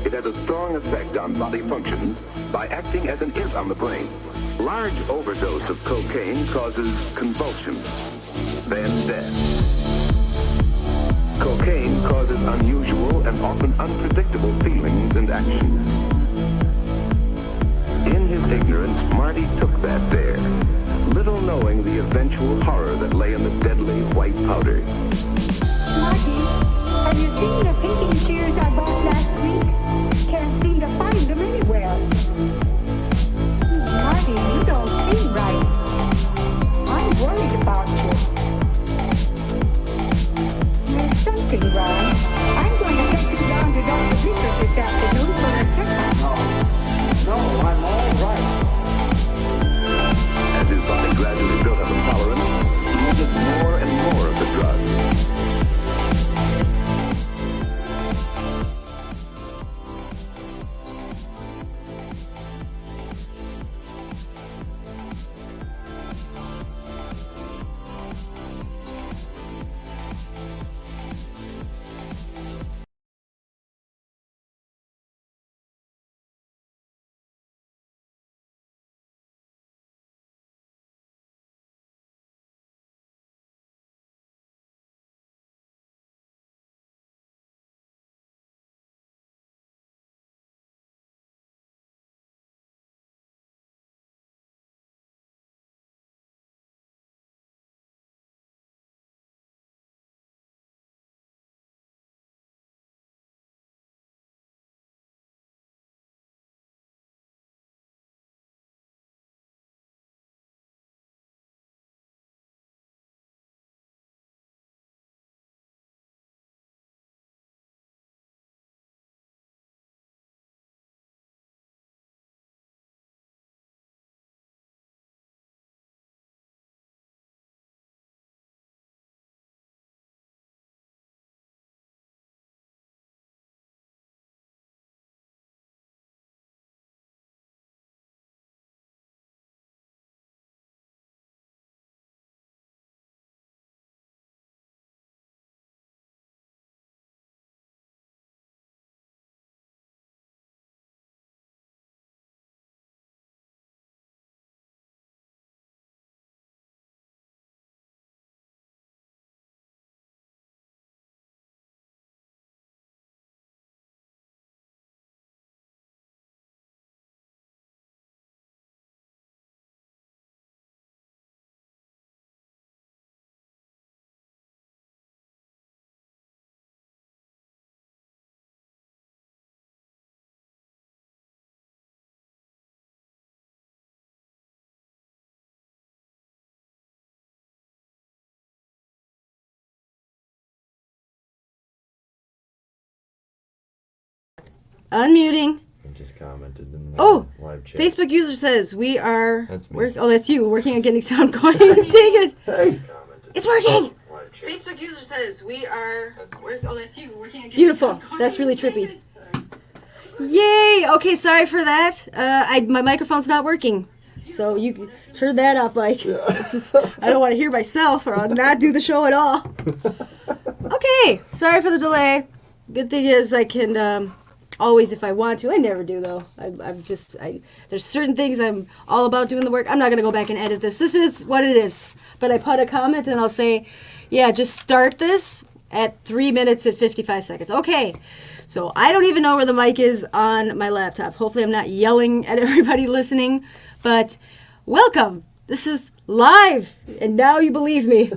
It has a strong effect on body functions by acting as an INT on the brain. Large overdose of cocaine causes convulsions, then death. Cocaine causes unusual and often unpredictable feelings and actions. In his ignorance, Marty took that dare, little knowing the eventual horror that lay in the deadly white powder. Marty, have you seen the pinking shears I bought last week? Can't seem to find them anywhere. Marty, you don't seem right. I'm worried about you. There's something wrong. I'm going to take you down to Dr. Peters this afternoon for a checkup. No, I'm all right. As his body gradually built up a tolerance, he needed more and more of the drug. Unmuting. I just commented in the live chat. Facebook user says we are. That's me. That's you working on getting sound going. Dang it! Hey. It's working. Facebook user says we are. That's you working on getting Beautiful. sound going. That's really trippy. Yay! Okay, sorry for that. My microphone's not working, so you can turn that off, Mike. I don't want to hear myself, or I'll not do the show at all. Okay, sorry for the delay. Good thing is I can. Always, if I want to. I never do, though. There's certain things I'm all about doing the work. I'm not going to go back and edit this. This is what it is. But I put a comment and I'll say, yeah, just start this at 3 minutes and 55 seconds. Okay. So I don't even know where the mic is on my laptop. Hopefully I'm not yelling at everybody listening. But welcome. This is live. And now you believe me.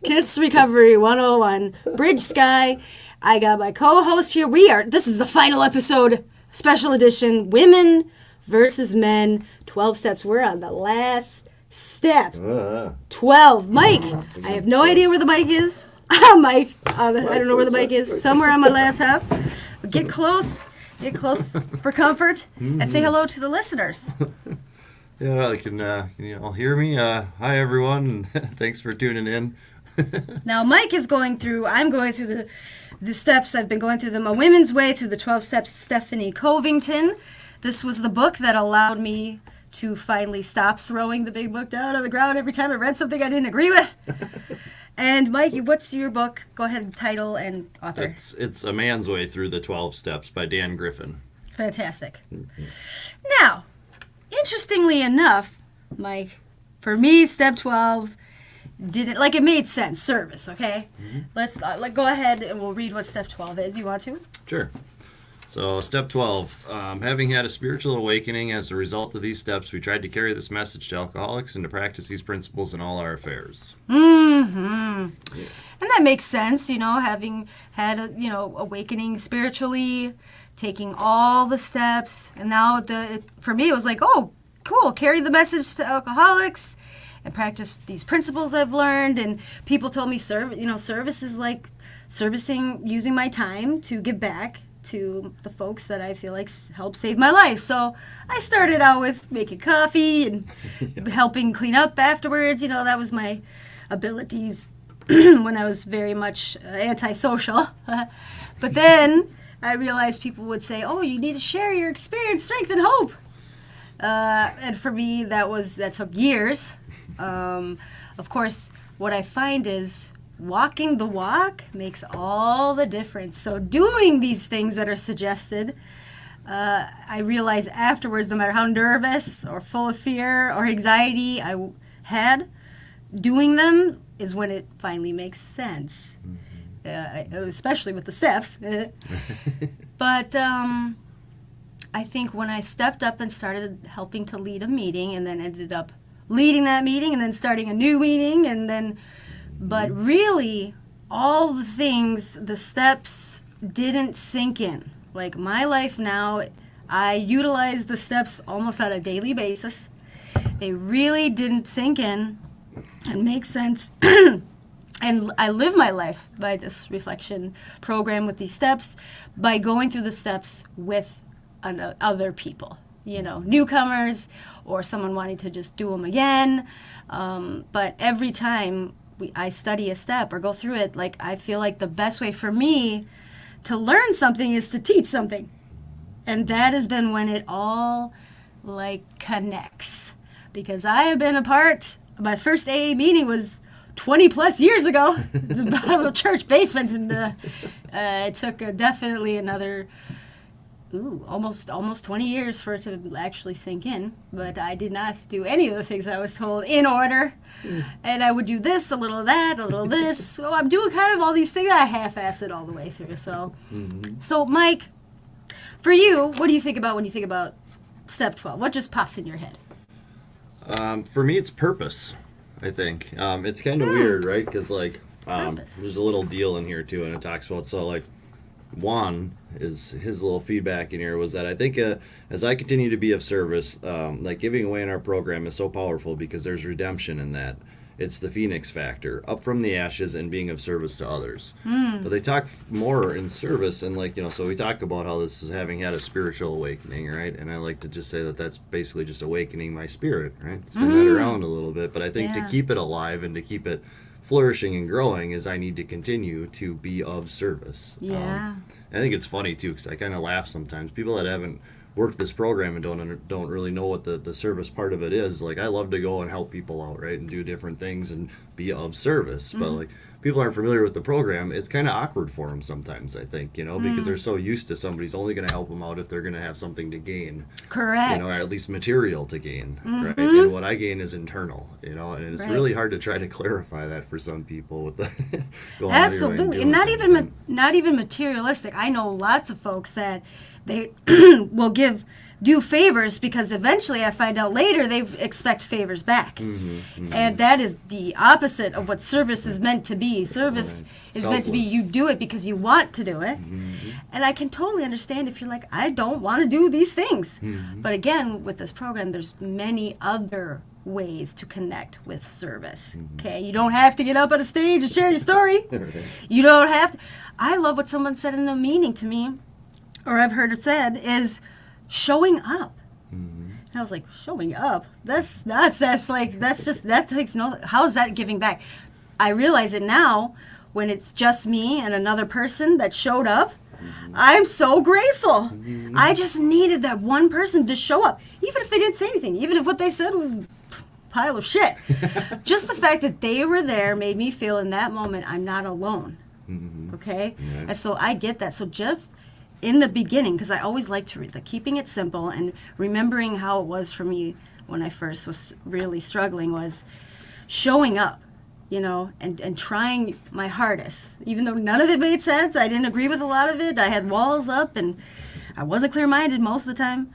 K.I.S.S Recovery 101. Bridge Sky. I got my co-host here. This is the final episode, special edition, women versus men, 12 steps. We're on the last step. 12. Mike, I have no idea where the mic is. Mike, I don't know where the mic is. Somewhere on my laptop. Get close for comfort, and say hello to the listeners. Yeah, can you all hear me? Hi, everyone. Thanks for tuning in. Now, Mike is going through, I'm going through the steps. I've been going through them a women's way through the 12 steps. Stephanie Covington. This was the book that allowed me to finally stop throwing the big book down on the ground every time I read something I didn't agree with. And Mike, what's your book? Go ahead, title and author. It's A Man's Way Through the 12 Steps by Dan Griffin. Fantastic. Now, interestingly enough, Mike, for me, step 12 didn't, like, it made sense. Service, okay? Let's go ahead and we'll read what step 12 is. You want to? Sure. So, step 12, having had a spiritual awakening as a result of these steps, we tried to carry this message to alcoholics and to practice these principles in all our affairs. And that makes sense, having had a, awakening spiritually, taking all the steps, and now for me it was like, oh, cool, carry the message to alcoholics and practice these principles I've learned. And people told me service is like servicing, using my time to give back to the folks that I feel like help save my life. So I started out with making coffee and helping clean up afterwards. That was my abilities when I was very much antisocial. But then I realized people would say, oh, you need to share your experience, strength, and hope. And for me, that took years. Of course, what I find is walking the walk makes all the difference. So doing these things that are suggested, I realize afterwards, no matter how nervous or full of fear or anxiety I had, doing them is when it finally makes sense, especially with the steps. But I think when I stepped up and started helping to lead a meeting and then ended up leading that meeting and then starting a new meeting but really all the things, the steps didn't sink in. Like my life now, I utilize the steps almost on a daily basis. They really didn't sink in and make sense. And I live my life by this reflection program with these steps, by going through the steps with other people, newcomers or someone wanting to just do them again. But every time I study a step or go through it, like I feel like the best way for me to learn something is to teach something. And that has been when it all connects. Because I have been my first AA meeting was 20 plus years ago, the bottom of the church basement, and it took definitely another almost 20 years for it to actually sink in. But I did not do any of the things I was told in order, and I would do this, a little of that, a little of this. So I'm doing kind of all these things. I half-assed it all the way through. So Mike, for you, what do you think about when you think about step 12? What just pops in your head? For me, it's purpose, I think. It's kind of weird, right? Because, there's a little deal in here, too, and it talks about, Juan, his little feedback in here was that I think as I continue to be of service, giving away in our program is so powerful because there's redemption in that. It's the phoenix factor, up from the ashes and being of service to others. But they talk more in service and so we talk about how this is having had a spiritual awakening, right? And I like to just say that that's basically just awakening my spirit, right? Spin that around a little bit. But I think to keep it alive and to keep it flourishing and growing is I need to continue to be of service. I think it's funny too because I kind of laugh sometimes. People that haven't worked this program and don't really know what the service part of it is. I love to go and help people out, right, and do different things and be of service. But people aren't familiar with the program. It's kind of awkward for them sometimes, I think, because they're so used to somebody's only going to help them out if they're going to have something to gain. Correct. Or at least material to gain, right? And what I gain is internal, and it's really hard to try to clarify that for some people with the going absolutely, and not even materialistic. I know lots of folks that they will do favors because eventually I find out later they expect favors back. And that is the opposite of what service is meant to be. Service is meant to be you do it because you want to do it. And I can totally understand if you're like, I don't want to do these things. But again, with this program, there's many other ways to connect with service. Okay, you don't have to get up on a stage and share your story. You don't have to. I love what someone said in a meeting to me, or I've heard it said, is showing up. And I was like, showing up? That takes no, how is that giving back? I realize it now when it's just me and another person that showed up. I'm so grateful. I just needed that one person to show up, even if they didn't say anything, even if what they said was a pile of shit. Just the fact that they were there made me feel in that moment I'm not alone. Okay? And so I get that. So just in the beginning, because I always like to read, keeping it simple and remembering how it was for me when I first was really struggling, was showing up, and trying my hardest. Even though none of it made sense, I didn't agree with a lot of it. I had walls up and I wasn't clear-minded most of the time.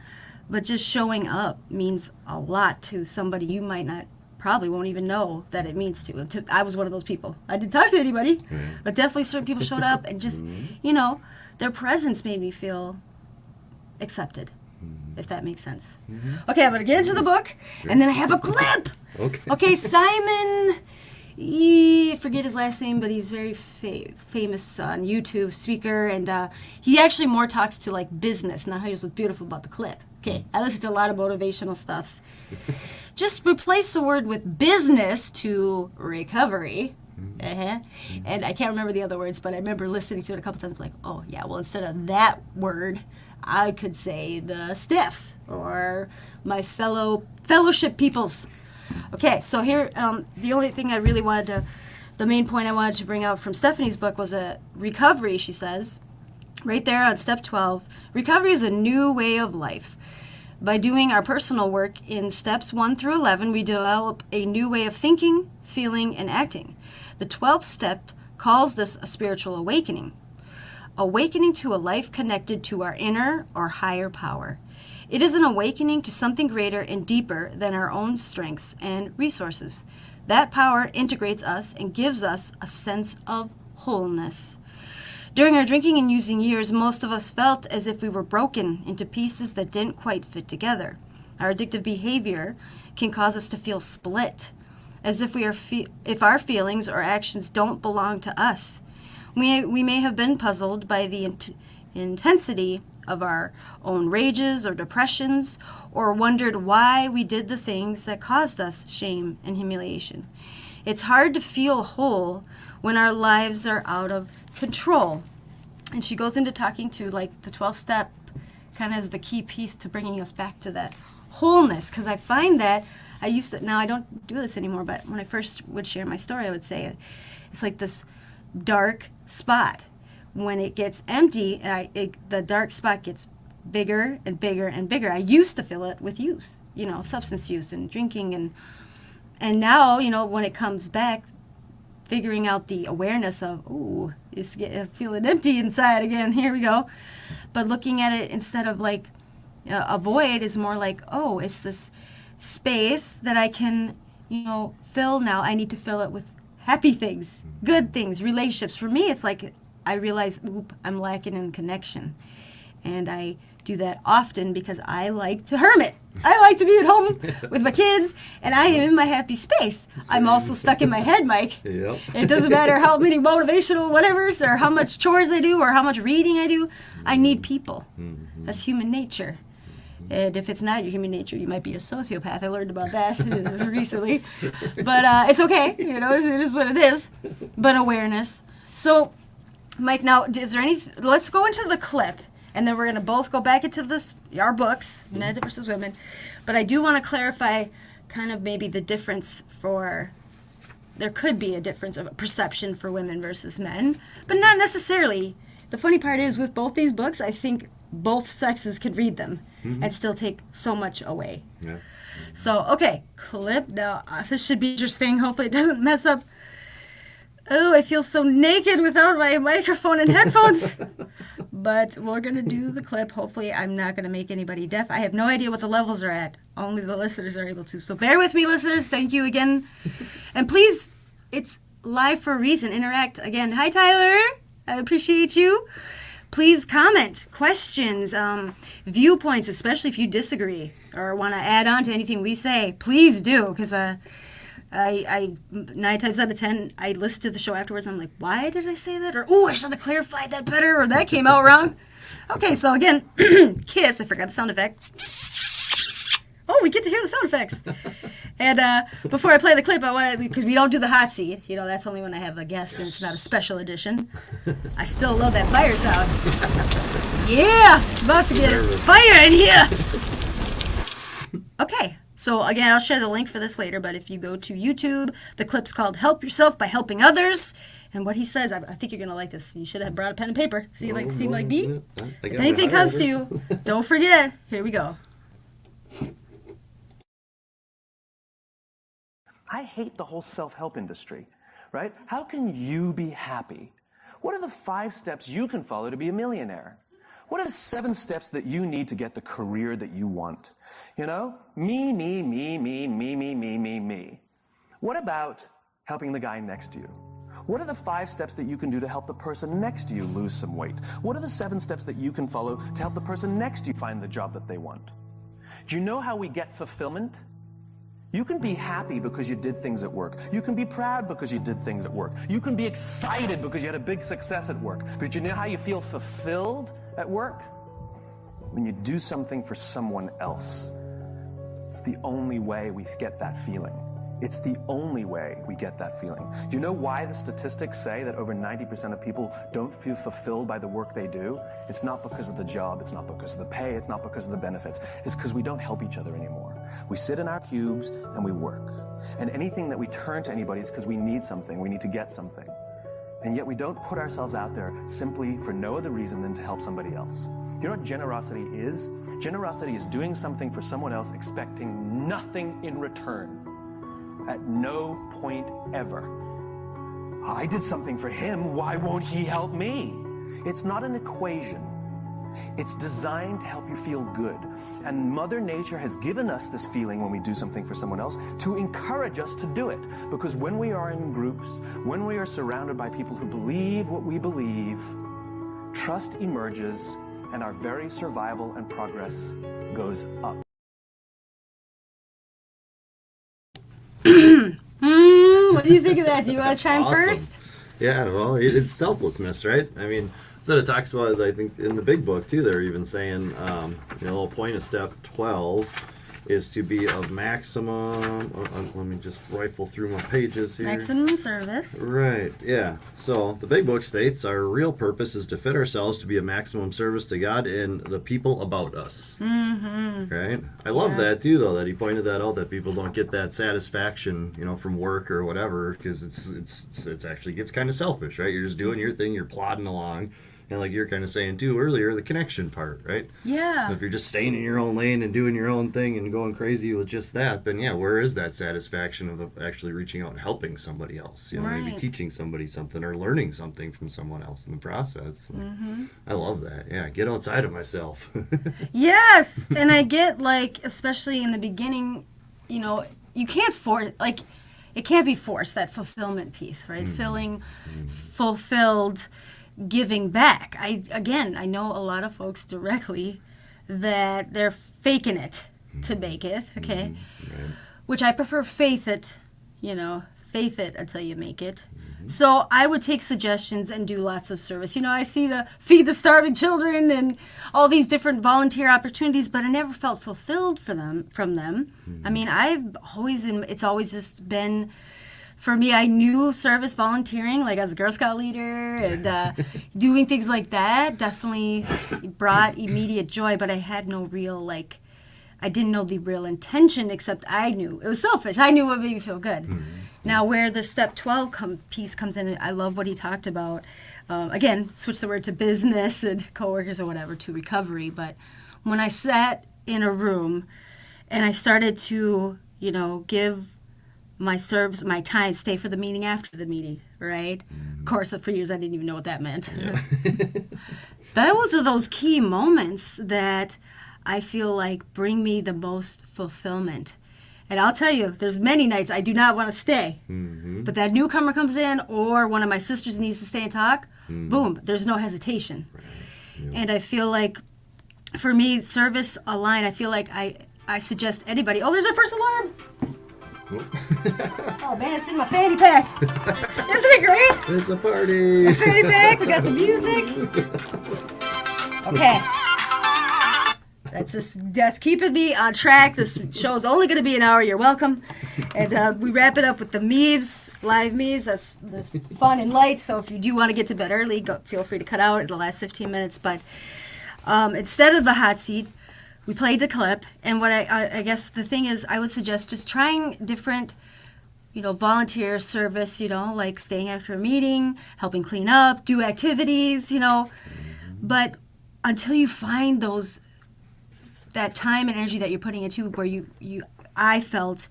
But just showing up means a lot to somebody you might not, probably won't even know that it means to. I was one of those people. I didn't talk to anybody, but definitely certain people showed up and just, their presence made me feel accepted, if that makes sense. Okay, I'm going to get into the book, and then I have a clip. Okay, Simon, I forget his last name, but he's very famous on YouTube speaker, and he actually more talks to business, not how he was beautiful about the clip. Okay, I listen to a lot of motivational stuffs. Just replace the word with business to recovery. And I can't remember the other words, but I remember listening to it a couple times, oh yeah, well, instead of that word, I could say the steps or my fellowship peoples. Okay, so here, the only thing I really the main point I wanted to bring out from Stephanie's book was a recovery, she says, right there on step 12. Recovery is a new way of life. By doing our personal work in steps 1 through 11, we develop a new way of thinking, feeling, and acting. The 12th step calls this a spiritual awakening. Awakening to a life connected to our inner or higher power. It is an awakening to something greater and deeper than our own strengths and resources. That power integrates us and gives us a sense of wholeness. During our drinking and using years, most of us felt as if we were broken into pieces that didn't quite fit together. Our addictive behavior can cause us to feel split, as if if our feelings or actions don't belong to us. We may have been puzzled by the intensity of our own rages or depressions, or wondered why we did the things that caused us shame and humiliation. It's hard to feel whole when our lives are out of control. And she goes into talking to the 12th step kind of as the key piece to bringing us back to that wholeness, because I find that now I don't do this anymore, but when I first would share my story, I would say it's like this dark spot. When it gets empty, the dark spot gets bigger and bigger and bigger. I used to fill it with use, substance use and drinking, and now, when it comes back, figuring out the awareness of, it's feeling empty inside again, here we go. But looking at it instead of a void is more it's this space that I can, fill now. I need to fill it with happy things, good things, relationships. For me, it's I realize, I'm lacking in connection. And I do that often because I like to hermit. I like to be at home with my kids, and I am in my happy space. I'm also stuck in my head, Mike. Yep. And it doesn't matter how many motivational whatevers or how much chores I do or how much reading I do. I need people. That's human nature. And if it's not your human nature, you might be a sociopath. I learned about that recently. But it's okay. It is what it is. But awareness. So, Mike, now, let's go into the clip. And then we're going to both go back into our books, Men versus Women. But I do want to clarify kind of maybe the difference there could be a difference of perception for women versus men, but not necessarily. The funny part is with both these books, I think both sexes can read them and still take so much away. Yeah. So, okay, clip. Now, this should be interesting. Hopefully it doesn't mess up. Oh, I feel so naked without my microphone and headphones. But we're going to do the clip. Hopefully I'm not going to make anybody deaf. I have no idea what the levels are at. Only the listeners are able to. So bear with me, listeners. Thank you again. And please, it's live for a reason. Interact. Again, hi, Tyler. I appreciate you. Please comment, questions, viewpoints, especially if you disagree or want to add on to anything we say. Please do, because I 9 times out of 10, I listen to the show afterwards. I'm like, why did I say that? Or, I should have clarified that better. Or that came out wrong. Okay, so again, K.I.S.S, I forgot the sound effect. Oh, we get to hear the sound effects. And before I play the clip, I want to, because we don't do the hot seat. That's only when I have a guest and it's not a special edition. I still love that fire sound. Yeah, it's about to get fire in here. Okay. So again, I'll share the link for this later, but if you go to YouTube, the clip's called Help Yourself by Helping Others. And what he says, I think you're going to like this. You should have brought a pen and paper. See, seem like me? If anything comes to you, don't forget. Here we go. I hate the whole self-help industry, right? How can you be happy? What are the 5 steps you can follow to be a millionaire? What are the 7 steps that you need to get the career that you want? You know, me, me, me, me, me, me, me, me, me. What about helping the guy next to you? What are the 5 steps that you can do to help the person next to you lose some weight? What are the 7 steps that you can follow to help the person next to you find the job that they want? Do you know how we get fulfillment? You can be happy because you did things at work. You can be proud because you did things at work. You can be excited because you had a big success at work. But you know how you feel fulfilled at work? When you do something for someone else. It's the only way we get that feeling. It's the only way we get that feeling. Do you know why the statistics say that over 90% of people don't feel fulfilled by the work they do? It's not because of the job, it's not because of the pay, it's not because of the benefits. It's because we don't help each other anymore. We sit in our cubes and we work. And anything that we turn to anybody is because we need something, we need to get something. And yet we don't put ourselves out there simply for no other reason than to help somebody else. Do you know what generosity is? Generosity is doing something for someone else expecting nothing in return. At no point ever. I did something for him, why won't he help me? It's not an equation. It's designed to help you feel good. And Mother Nature has given us this feeling when we do something for someone else to encourage us to do it. Because when we are in groups, when we are surrounded by people who believe what we believe, trust emerges and our very survival and progress goes up. What do you think of that? Do you want to chime first? Yeah, well, it's selflessness, right? I mean, so it talks about, I think, in the big book, too, they're even saying, the little point of step 12 is to be of maximum, let me just rifle through my pages here. Maximum service. Right, yeah. So the big book states our real purpose is to fit ourselves to be a maximum service to God and the people about us. Mm-hmm. Right? I love that too, though, that he pointed that out, that people don't get that satisfaction, from work or whatever, because it's actually gets kind of selfish, right? You're just doing your thing, you're plodding along. And like you're kind of saying too earlier, the connection part, right? Yeah. If you're just staying in your own lane and doing your own thing and going crazy with just that, then yeah, where is that satisfaction of actually reaching out and helping somebody else? Maybe teaching somebody something or learning something from someone else in the process. I love that. Yeah, get outside of myself. Yes, and I get especially in the beginning, you can't force it can't be forced, that fulfillment piece, right? Feeling fulfilled. Giving back. I know a lot of folks directly that they're faking it to make it, okay? Right. Which I prefer faith it until you make it. So I would take suggestions and do lots of service. I see the feed the starving children and all these different volunteer opportunities, but I never felt fulfilled from them. I mean, it's always just been, for me, I knew service volunteering, as a Girl Scout leader and doing things like that definitely brought immediate joy, but I had no real, I didn't know the real intention, except I knew. It was selfish. I knew what made me feel good. Mm-hmm. Now, where the step 12 piece comes in, I love what he talked about. Again, switch the word to business and coworkers or whatever to recovery, but when I sat in a room and I started to, give my time, stay for the meeting after the meeting, right? Of course, for years I didn't even know what that meant. Yeah. Those are those key moments that I feel like bring me the most fulfillment. And I'll tell you, there's many nights I do not want to stay. Mm-hmm. But that newcomer comes in or one of my sisters needs to stay and talk, boom, there's no hesitation. Right. Yeah. And I feel like, for me, service aligned, I feel like I suggest anybody, there's a first alarm! Oh man, it's in my fanny pack. Isn't it great? It's a party. My fanny pack, we got the music. Okay. That's keeping me on track. This show's only going to be an hour. You're welcome. And we wrap it up with the memes, live memes. That's fun and light. So if you do want to get to bed early, feel free to cut out in the last 15 minutes. But instead of the hot seat, we played the clip, and what I guess the thing is, I would suggest just trying different, volunteer service, like staying after a meeting, helping clean up, do activities, but until you find that time and energy that you're putting into where I felt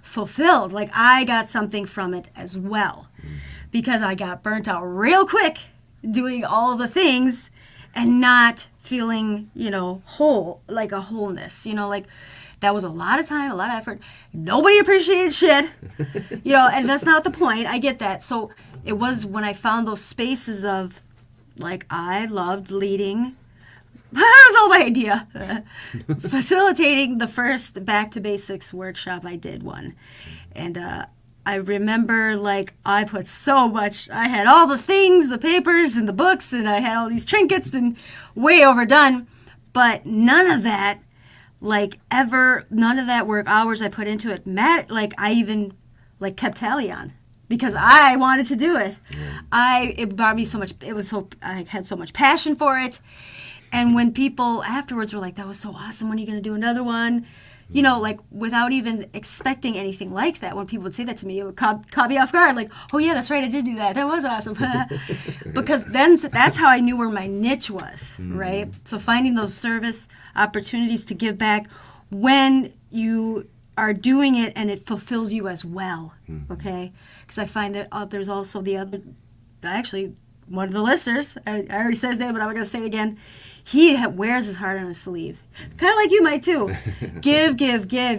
fulfilled, like I got something from it as well, because I got burnt out real quick doing all the things and not feeling, whole, like a wholeness, like that was a lot of time, a lot of effort. Nobody appreciated shit, and that's not the point. I get that. So it was when I found those spaces of, like, I loved leading. That was all my idea. Facilitating the first Back to Basics workshop, I did one. And I remember, like, I put so much, I had all the things, the papers and the books, and I had all these trinkets and way overdone. But none of that, none of that work hours I put into it, I even, kept tally on. Because I wanted to do it. It brought me so much, I had so much passion for it. And when people afterwards were like, that was so awesome, when are you going to do another one? Without even expecting anything like that, when people would say that to me, it would caught me off guard. Like, oh yeah, that's right, I did do that. That was awesome. Because then that's how I knew where my niche was, right? So finding those service opportunities to give back when you are doing it and it fulfills you as well, okay? Because I find that there's also one of the listeners, I already said his name, but I'm not going to say it again. He wears his heart on his sleeve. Kind of like you might too. Give.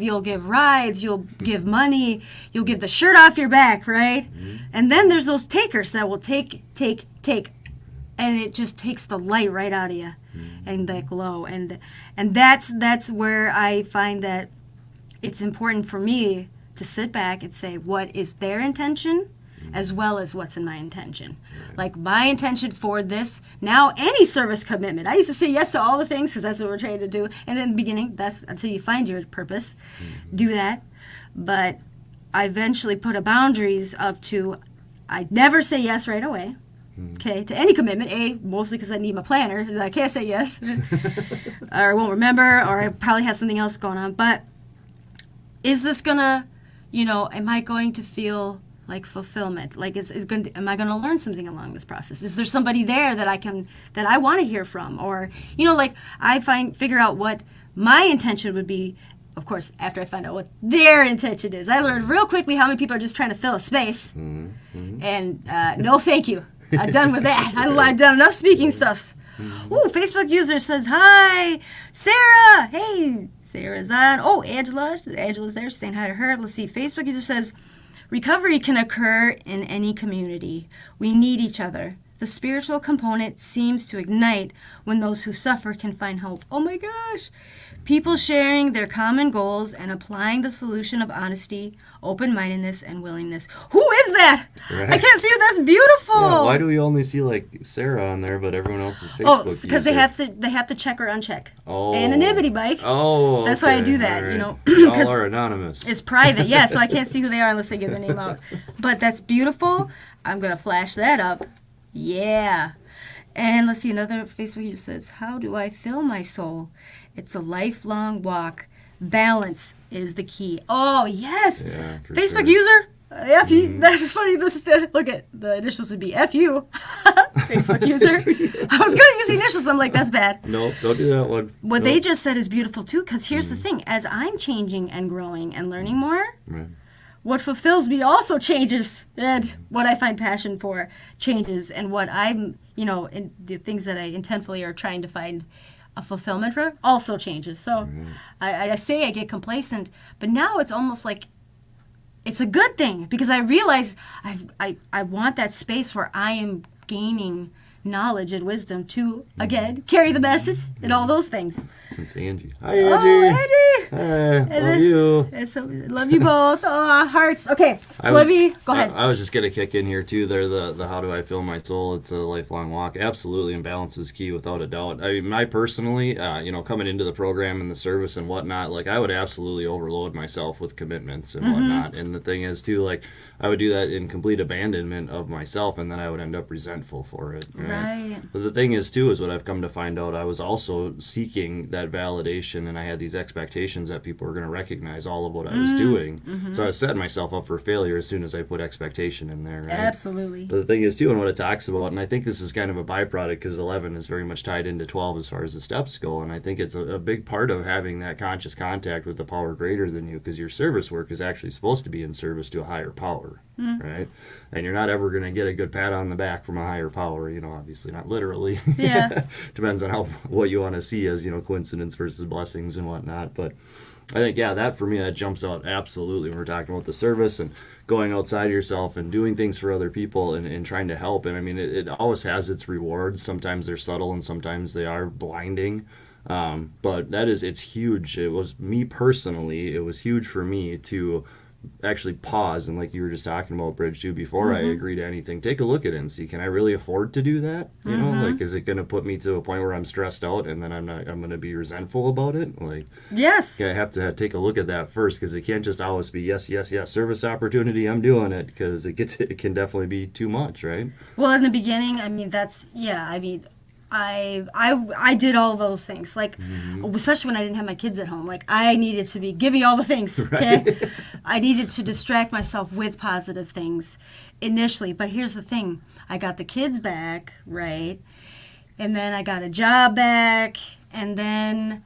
You'll give rides. You'll give money. You'll give the shirt off your back, right? And then there's those takers that will take. And it just takes the light right out of you and that glow. And that's where I find that it's important for me to sit back and say, what is their intention as well as what's in my intention? Like my intention for this, now any service commitment. I used to say yes to all the things because that's what we're trying to do. And in the beginning, that's until you find your purpose, do that. But I eventually put a boundaries up to, I'd never say yes right away. Okay, to any commitment, mostly because I need my planner. I can't say yes. Or I won't remember, or I probably have something else going on. But is this gonna, am I going to feel like fulfillment? Like, am I gonna learn something along this process? Is there somebody there that I want to hear from? Or, I figure out what my intention would be, of course, after I find out what their intention is. I learned real quickly how many people are just trying to fill a space. And no thank you. I'm done with that. I've done enough speaking stuffs. Ooh, Facebook user says, hi, Sarah. Hey, Sarah's on. Oh, Angela's there saying hi to her. Let's see. Facebook user says, recovery can occur in any community. We need each other. The spiritual component seems to ignite when those who suffer can find hope. Oh my gosh. People sharing their common goals and applying the solution of honesty, open-mindedness, and willingness. Who is that? Right. I can't see it. That's beautiful. Yeah, why do we only see Sarah on there, but everyone else is Facebook? Oh, because they have to check or uncheck. Oh. Anonymity, Mike. Oh, that's why I do that. Right. All are anonymous. It's private. Yeah, so I can't see who they are unless they give their name out. But that's beautiful. I'm gonna flash that up. Yeah. And let's see, another Facebook user says, how do I fill my soul? It's a lifelong walk. Balance is the key. Oh, yes. Yeah, Facebook user. FU. That's just funny. Look at the initials would be FU. Facebook user. I was going to use the initials. I'm like, that's bad. No, don't do that one. What they just said is beautiful too, because here's the thing. As I'm changing and growing and learning more, what fulfills me also changes. And what I find passion for changes. And what I'm, in the things that I intentfully are trying to find a fulfillment for also changes. So I say I get complacent, but now it's almost like it's a good thing because I realize I want that space where I am gaining knowledge and wisdom to, again, carry the message and all those things. It's Angie. Hi, Angie. Oh, Angie. Hi, love you. So, love you both. Oh, hearts. Okay, so go ahead. I was just going to kick in here, too, there, the how do I fill my soul? It's a lifelong walk. Absolutely, and balance is key without a doubt. I mean, I personally, coming into the program and the service and whatnot, I would absolutely overload myself with commitments and whatnot. And the thing is, too, I would do that in complete abandonment of myself, and then I would end up resentful for it. Right. But the thing is, too, is what I've come to find out, I was also seeking that validation, and I had these expectations that people were going to recognize all of what I was doing. So I was setting myself up for failure as soon as I put expectation in there, right? Absolutely. But the thing is, too, and what it talks about, and I think this is kind of a byproduct because 11 is very much tied into 12 as far as the steps go, and I think it's a big part of having that conscious contact with the power greater than you, because your service work is actually supposed to be in service to a higher power, right? And you're not ever going to get a good pat on the back from a higher power, obviously not literally. Yeah. Depends on what you want to see as, coincidence versus blessings and whatnot. But I think, that for me, that jumps out absolutely when we're talking about the service and going outside of yourself and doing things for other people and trying to help. And I mean, it always has its rewards. Sometimes they're subtle and sometimes they are blinding. But it's huge. It was me personally, it was huge for me to actually pause, and like you were just talking about, Bridge, too, before I agree to anything, take a look at it and see, can I really afford to do that? Like, is it going to put me to a point where I'm stressed out and then I'm going to be resentful about it? Like, Yes. I have to take a look at that first, because it can't just always be yes, service opportunity, I'm doing it, because it can definitely be too much, right? Well, in the beginning, I mean, I did all those things, like, especially when I didn't have my kids at home. Like, I needed to give me all the things, okay? I needed to distract myself with positive things initially. But here's the thing. I got the kids back, right? And then I got a job back. And then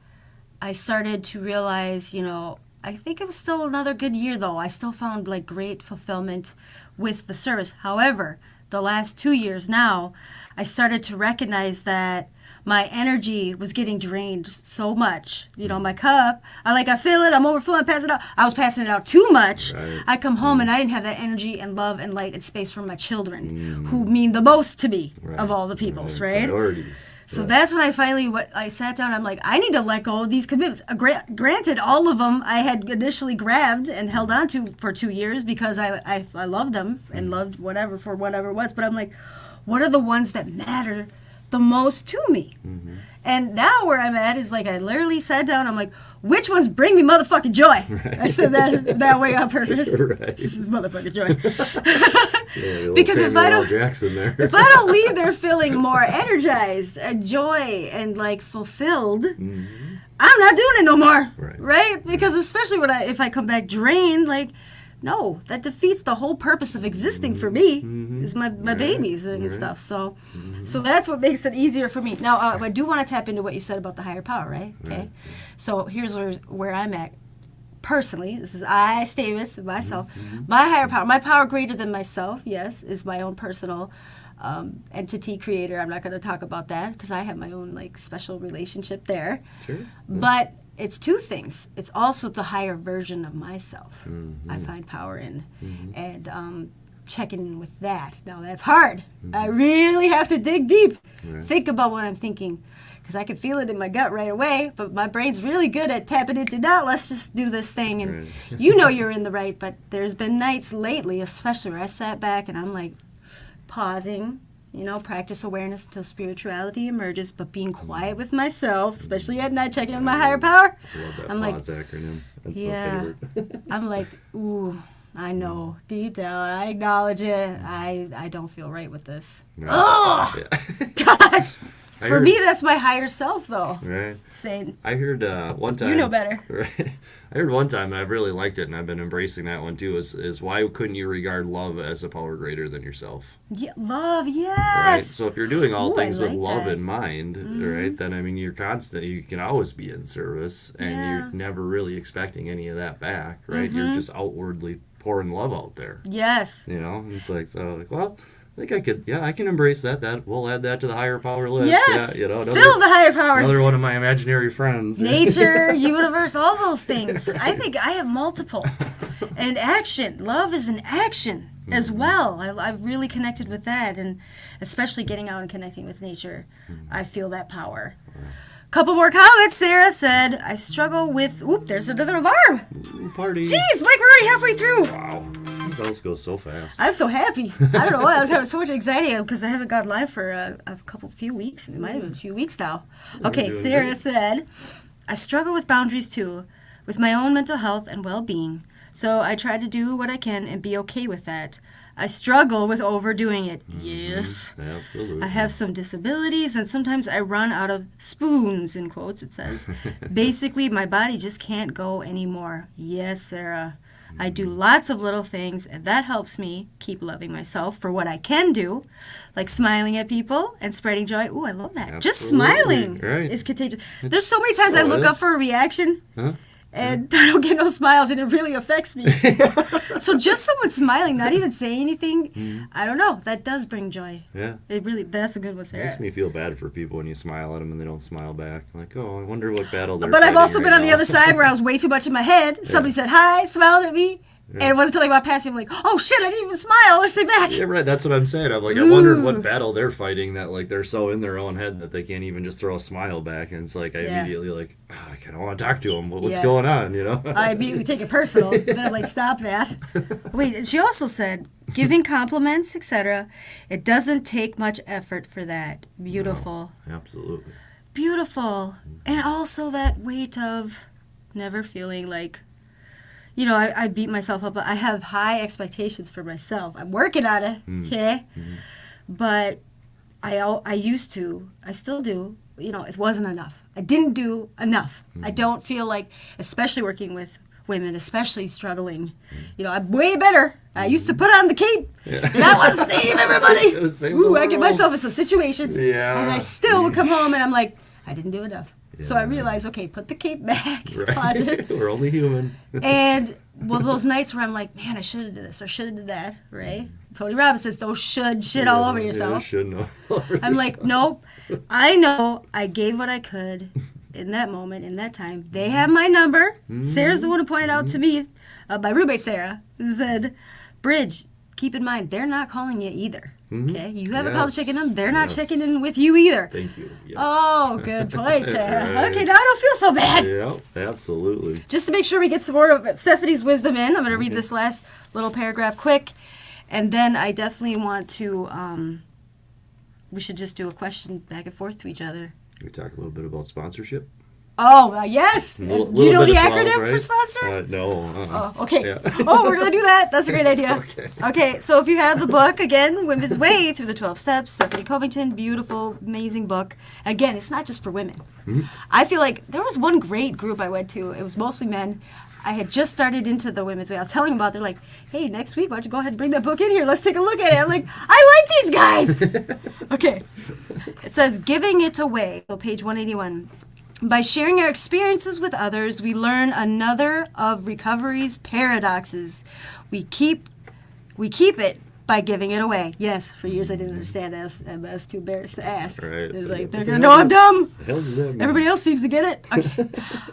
I started to realize, I think it was still another good year, though. I still found, like, great fulfillment with the service. However, the last 2 years now, I started to recognize that my energy was getting drained so much. My cup, I feel it, I'm overflowing, passing it out. I was passing it out too much. Right. I come home and I didn't have that energy and love and light and space for my children, who mean the most to me of all the peoples, right? Priorities. So that's when I sat down. I'm like, I need to let go of these commitments. Granted, all of them I had initially grabbed and held on to for 2 years because I loved them and loved whatever for whatever it was. But I'm like, what are the ones that matter the most to me? And now where I'm at is, like, I literally sat down. I'm like, which ones bring me motherfucking joy? Right. I said that way on purpose. Right. This is motherfucking joy. Because if I don't leave there feeling more energized, joy, and like fulfilled, I'm not doing it no more. Right? Because especially if I come back drained, like, no, that defeats the whole purpose of existing for me, is my babies and stuff. So that's what makes it easier for me. Now, I do want to tap into what you said about the higher power, right? Okay. So here's where I'm at. Personally, this is I stay with myself. My higher power, my power greater than myself, yes, is my own personal entity creator. I'm not going to talk about that because I have my own, like, special relationship there. Sure. But it's two things. It's also the higher version of myself I find power in. And checking in with that. Now, that's hard. I really have to dig deep. Think about what I'm thinking. Because I can feel it in my gut right away, but my brain's really good at tapping into, now let's just do this thing. And you're in the right, but there's been nights lately, especially where I sat back and I'm like pausing, practice awareness until spirituality emerges, but being quiet with myself, especially at night, checking in with my higher power. I love that I'm pause acronym. That's my favorite. I'm like, ooh, I know, deep down, I acknowledge it. I don't feel right with this. Oh, gosh. For me, that's my higher self, though. Right. Saying, I heard one time. You know better. Right. I heard one time, and I've really liked it, and I've been embracing that one too. Is why couldn't you regard love as a power greater than yourself? Yeah, love, yes. Right. So if you're doing all things with love that in mind, right, then I mean you're constant. You can always be in service, and you're never really expecting any of that back, right? You're just outwardly pouring love out there. Yes. It's like well. I think I can embrace that. We'll add that to the higher power list. Yes. Yeah, fill the higher powers. Another one of my imaginary friends. Nature, universe, all those things. Right. I think I have multiple. And action. Love is an action as well. I've really connected with that, and especially getting out and connecting with nature. I feel that power. Couple more comments. Sarah said, I struggle with... Oop, there's another alarm. Party. Jeez, Mike, we're already halfway through. Wow. Those go so fast. I'm so happy. I don't know why. I was having so much anxiety because I haven't gone live for a few weeks. It might have been a few weeks now. Okay, Sarah said, I struggle with boundaries too, with my own mental health and well-being. So I try to do what I can and be okay with that. I struggle with overdoing it. Yes. Absolutely. I have some disabilities, and sometimes I run out of spoons, in quotes, it says. Basically, my body just can't go anymore. Yes, Sarah. I do lots of little things, and that helps me keep loving myself for what I can do, like smiling at people and spreading joy. Ooh, I love that. Just smiling is contagious. There's so many times I look up for a reaction, and I don't get no smiles, and it really affects me. So just someone smiling, not even saying anything, I don't know. That does bring joy. Yeah. It really, that's a good one, Sarah. It makes me feel bad for people when you smile at them and they don't smile back. Like, oh, I wonder what battle they're But I've also been on the now. other side where I was way too much in my head. Somebody said hi, smiled at me, and it wasn't until they walked past me, I'm like, oh shit, I didn't even smile or say back. Yeah, right. That's what I'm saying. I'm like, I wondered what battle they're fighting that like they're so in their own head that they can't even just throw a smile back. And it's like I immediately like, I kind of want to talk to them. What's going on? You know? I immediately take it personal. Then I'm like, stop that. Wait, and she also said, giving compliments, etc. It doesn't take much effort for that. Beautiful. No, absolutely. Beautiful. And also that weight of never feeling like, you know, I beat myself up. I have high expectations for myself. I'm working on it, okay? But I used to, I still do, you know, it wasn't enough. I didn't do enough. I don't feel like, especially working with women, especially struggling, you know, I'm way better. I used to put on the cape, and I want to save everybody. Ooh, I get myself in some situations, and I still would come home, and I'm like, I didn't do enough. So I realized, okay, put the cape back in the closet. We're only human. And well, those nights where I'm like, man, I should have did this or should have did that, right? Tony Robbins says, don't should shit all over yourself. Should know. I'm like, nope. I know I gave what I could in that moment, in that time. They have my number. Sarah's the one who pointed out to me, my roommate Sarah, said, Bridge, keep in mind, they're not calling you either. Okay, you haven't called to check in on them. They're not checking in with you either. Thank you. Yes. Oh, good point, Sarah. Okay, now I don't feel so bad. Yeah, absolutely. Just to make sure we get some more of Stephanie's wisdom in, I'm going to read this last little paragraph quick, and then I definitely want to, we should just do a question back and forth to each other. We talk a little bit about sponsorship. Oh, yes. Do you know the acronym for right? sponsor? No. Oh, okay. Yeah. Oh, we're going to do that. That's a great idea. Okay, so if you have the book, again, Women's Way Through the 12 Steps, Stephanie Covington, beautiful, amazing book. Again, it's not just for women. I feel like there was one great group I went to. It was mostly men. I had just started into the Women's Way. I was telling them about it. They're like, hey, next week, why don't you go ahead and bring that book in here? Let's take a look at it. I'm like, I like these guys. Okay. It says, Giving It Away, so page 181. By sharing our experiences with others, we learn another of recovery's paradoxes. We keep it by giving it away. Yes, for years I didn't understand that. I was too embarrassed to ask. Right. It's like, they're going to know I'm dumb. The hell does that mean? Everybody else seems to get it. Okay.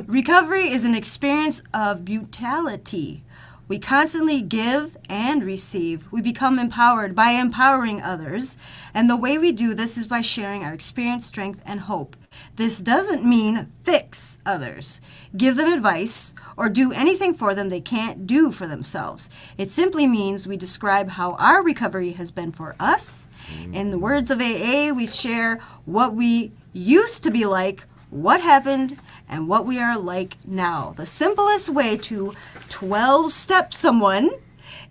Recovery is an experience of mutuality. We constantly give and receive. We become empowered by empowering others. And the way we do this is by sharing our experience, strength, and hope. This doesn't mean fix others, give them advice, or do anything for them they can't do for themselves. It simply means we describe how our recovery has been for us. In the words of AA, we share what we used to be like, what happened, and what we are like now. The simplest way to 12-step someone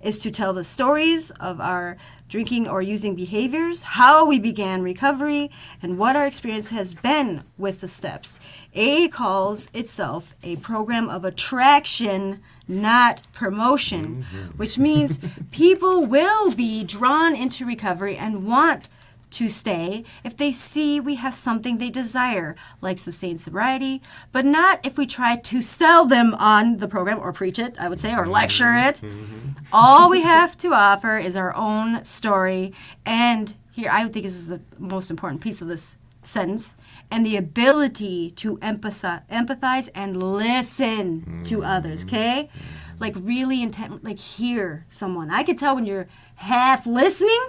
is to tell the stories of our drinking or using behaviors, how we began recovery, and what our experience has been with the steps. AA calls itself a program of attraction, not promotion, which means people will be drawn into recovery and want to stay if they see we have something they desire, like sustained sobriety, but not if we try to sell them on the program or preach it, I would say, or lecture it. All we have to offer is our own story, and here I would think this is the most important piece of this sentence, and the ability to empathize and listen to others, okay? Like really intent, like hear someone. I could tell when you're half listening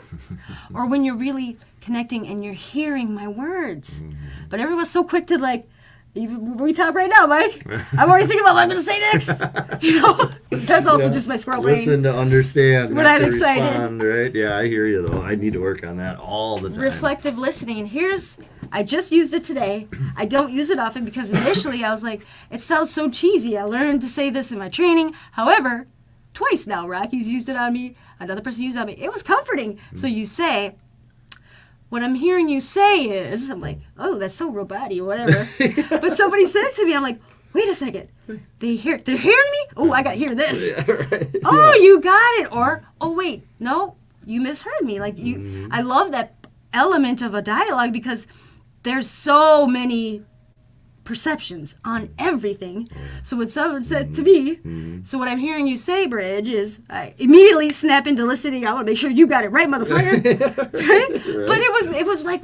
or when you're really connecting and you're hearing my words. But everyone's so quick to like, we talk right now, Mike. I'm already thinking about what I'm going to say next. You know, that's also just my squirrel brain. Listen to understand. When I'm excited. Respond, right? Yeah, I hear you though. I need to work on that all the time. Reflective listening. And here's, I just used it today. I don't use it often because initially I was like, it sounds so cheesy. I learned to say this in my training. However, twice now, Rocky's used it on me. another person used it on me. It was comforting. So you say, what I'm hearing you say is, I'm like, oh, that's so roboty or whatever. But somebody said it to me, I'm like, wait a second. They're hearing me? Oh, I got to hear this. Yeah, right. Oh, you got it. Or, oh, wait, no, you misheard me. Like, I love that element of a dialogue because there's so many perceptions on everything. So when someone said to me, so what I'm hearing you say, Bridge, is I immediately snap into listening. I want to make sure you got it right, motherfucker. Right? But it was like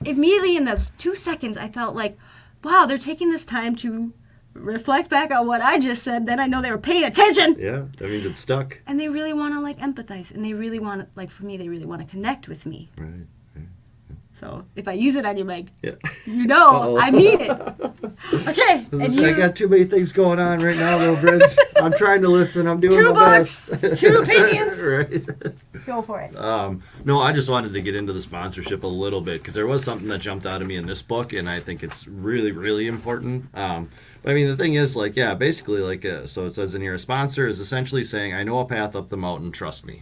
immediately in those 2 seconds, I felt like, wow, they're taking this time to reflect back on what I just said. Then I know they were paying attention. Yeah, that means it's stuck. And they really want to like empathize, and they really want to, like, for me, they really want to connect with me. Right. So if I use it on your mic, Yeah. you know I mean it. Okay. Listen, I got too many things going on right now, little Bridge. I'm trying to listen. I'm doing two my books, best. 2 opinions. Right. Go for it. No, I just wanted to get into the sponsorship a little bit because there was something that jumped out of me in this book, and I think it's really, really important. But I mean, the thing is, like, yeah, basically, like, so it says in here, a sponsor is essentially saying, I know a path up the mountain, trust me.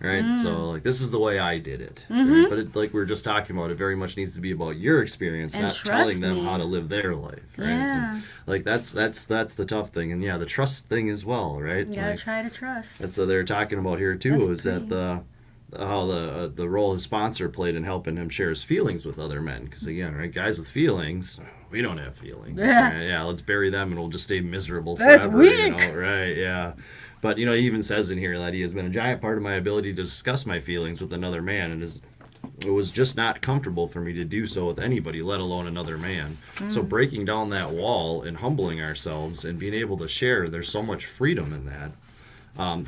Right? So, like, this is the way I did it. Right? But it, like we were just talking about, it very much needs to be about your experience, And not trust telling them me. how to live their life. Right? Yeah. And, like, that's the tough thing. And, yeah, the trust thing as well, right? You gotta Like, try to trust. that's what they're talking about here, too, That's is that how the role his sponsor played in helping him share his feelings with other men. Because, again, right, guys with feelings, we don't have feelings. Yeah. Right? Yeah, let's bury them and we'll just stay miserable That's forever. weak. You know? Right, yeah. But, you know, he even says in here that he has been a giant part of my ability to discuss my feelings with another man, and it was just not comfortable for me to do so with anybody, let alone another man. So breaking down that wall and humbling ourselves and being able to share, there's so much freedom in that.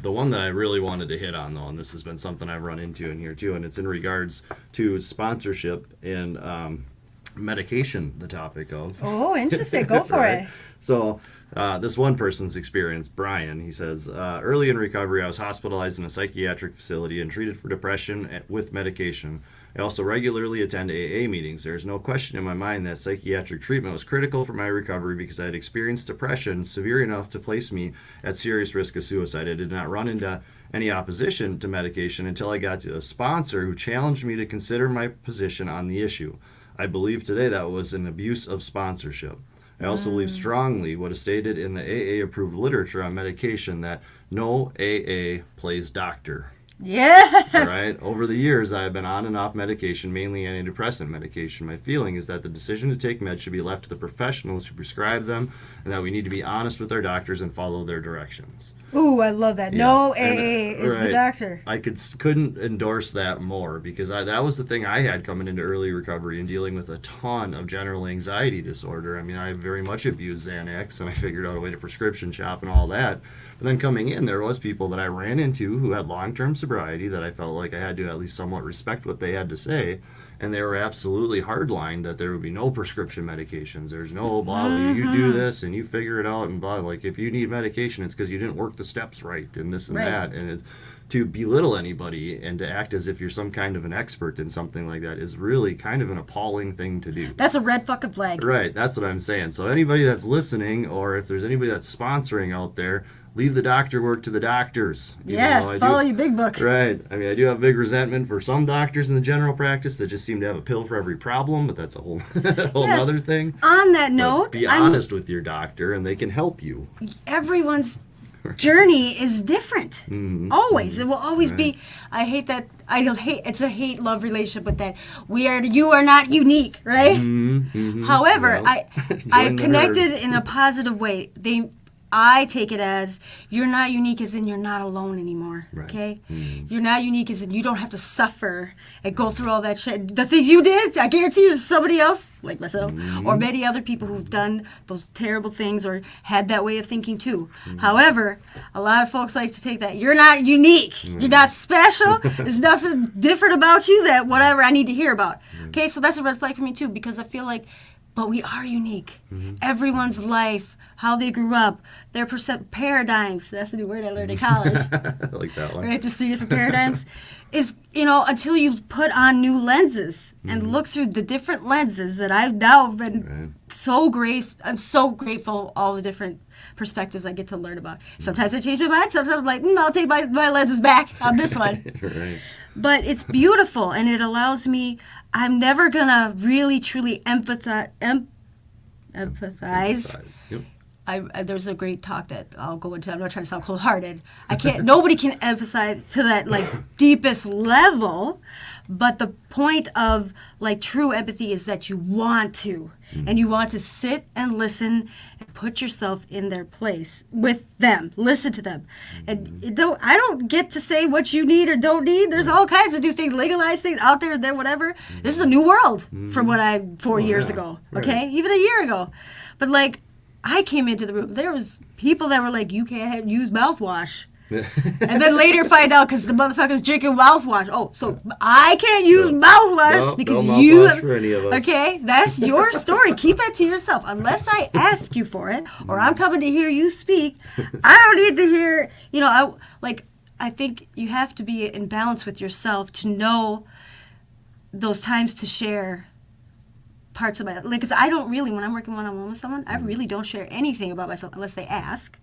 The one that I really wanted to hit on, though, and this has been something I've run into in here, too, and it's in regards to sponsorship and medication, the topic of. Oh, interesting. Go for Right? it. So this one person's experience, Brian, he says, early in recovery, I was hospitalized in a psychiatric facility and treated for depression with medication. I also regularly attend AA meetings. There is no question in my mind that psychiatric treatment was critical for my recovery because I had experienced depression severe enough to place me at serious risk of suicide. I did not run into any opposition to medication until I got to a sponsor who challenged me to consider my position on the issue. I believe today that was an abuse of sponsorship. I also believe strongly what is stated in the AA-approved literature on medication that no AA plays doctor. Yes. All right. Over the years, I have been on and off medication, mainly antidepressant medication. My feeling is that the decision to take meds should be left to the professionals who prescribe them, and that we need to be honest with our doctors and follow their directions. Ooh, I love that. Yeah. No And, AA is the right. doctor. I couldn't endorse that more because that was the thing I had coming into early recovery and dealing with a ton of general anxiety disorder. I mean, I very much abused Xanax, and I figured out a way to prescription shop and all that. But then coming in, there was people that I ran into who had long-term sobriety that I felt like I had to at least somewhat respect what they had to say. And they were absolutely hardlined that there would be no prescription medications. There's no blah, you do this and you figure it out and blah. Like, if you need medication, it's because you didn't work the steps right and this and Right. that. And it's, to belittle anybody and to act as if you're some kind of an expert in something like that is really kind of an appalling thing to do. That's a red fucking flag. Right, that's what I'm saying. So anybody that's listening, or if there's anybody that's sponsoring out there, leave the doctor work to the doctors. Even though Yeah, I follow do, your big book. Right. I mean, I do have big resentment for some doctors in the general practice that just seem to have a pill for every problem, but that's a whole Yes. other thing. On that But note, be honest with your doctor, and they can help you. everyone's journey is different. Always. It will always be. I hate that. It's a hate-love relationship with that. You are not unique, right? However, Well, I've join the connected herd. in a positive way. I take it as you're not unique as in you're not alone anymore. Right. Okay? You're not unique as in you don't have to suffer and go through all that shit. The things you did, I guarantee you somebody else, like myself, or many other people who've done those terrible things or had that way of thinking too. However, a lot of folks like to take that. You're not unique. You're not special. There's nothing different about you that whatever I need to hear about. Okay, so that's a red flag for me too because I feel like but we are unique. Everyone's life, how they grew up, their paradigms, that's the new word I learned in college, I like that one. right? There's 3 different paradigms. Is, until you put on new lenses and look through the different lenses that I've now been I'm so grateful all the different perspectives I get to learn about. Sometimes I change my mind. Sometimes I'm like, I'll take my lenses back on this one. Right. But it's beautiful, and it allows me. I'm never gonna really truly empathize. Yep. There's a great talk that I'll go into. I'm not trying to sound cold-hearted. I can't. Nobody can emphasize to that like deepest level. But the point of like true empathy is that you want to, and you want to sit and listen and put yourself in their place with them. Listen to them, and I don't get to say what you need or don't need. There's all kinds of new things, legalized things out there, whatever. This is a new world from what 4 years ago. Okay, even a year ago, but like. I came into the room. There was people that were like, "You can't use mouthwash," and then later find out because the motherfucker's drinking mouthwash. Oh, so I can't use mouthwash because no you. mouthwash for any of us. Okay, that's your story. Keep that to yourself. Unless I ask you for it, or I'm coming to hear you speak, I don't need to hear. I think you have to be in balance with yourself to know those times to share. Parts of my life, because I don't really, when I'm working one-on-one with someone, I really don't share anything about myself unless they ask,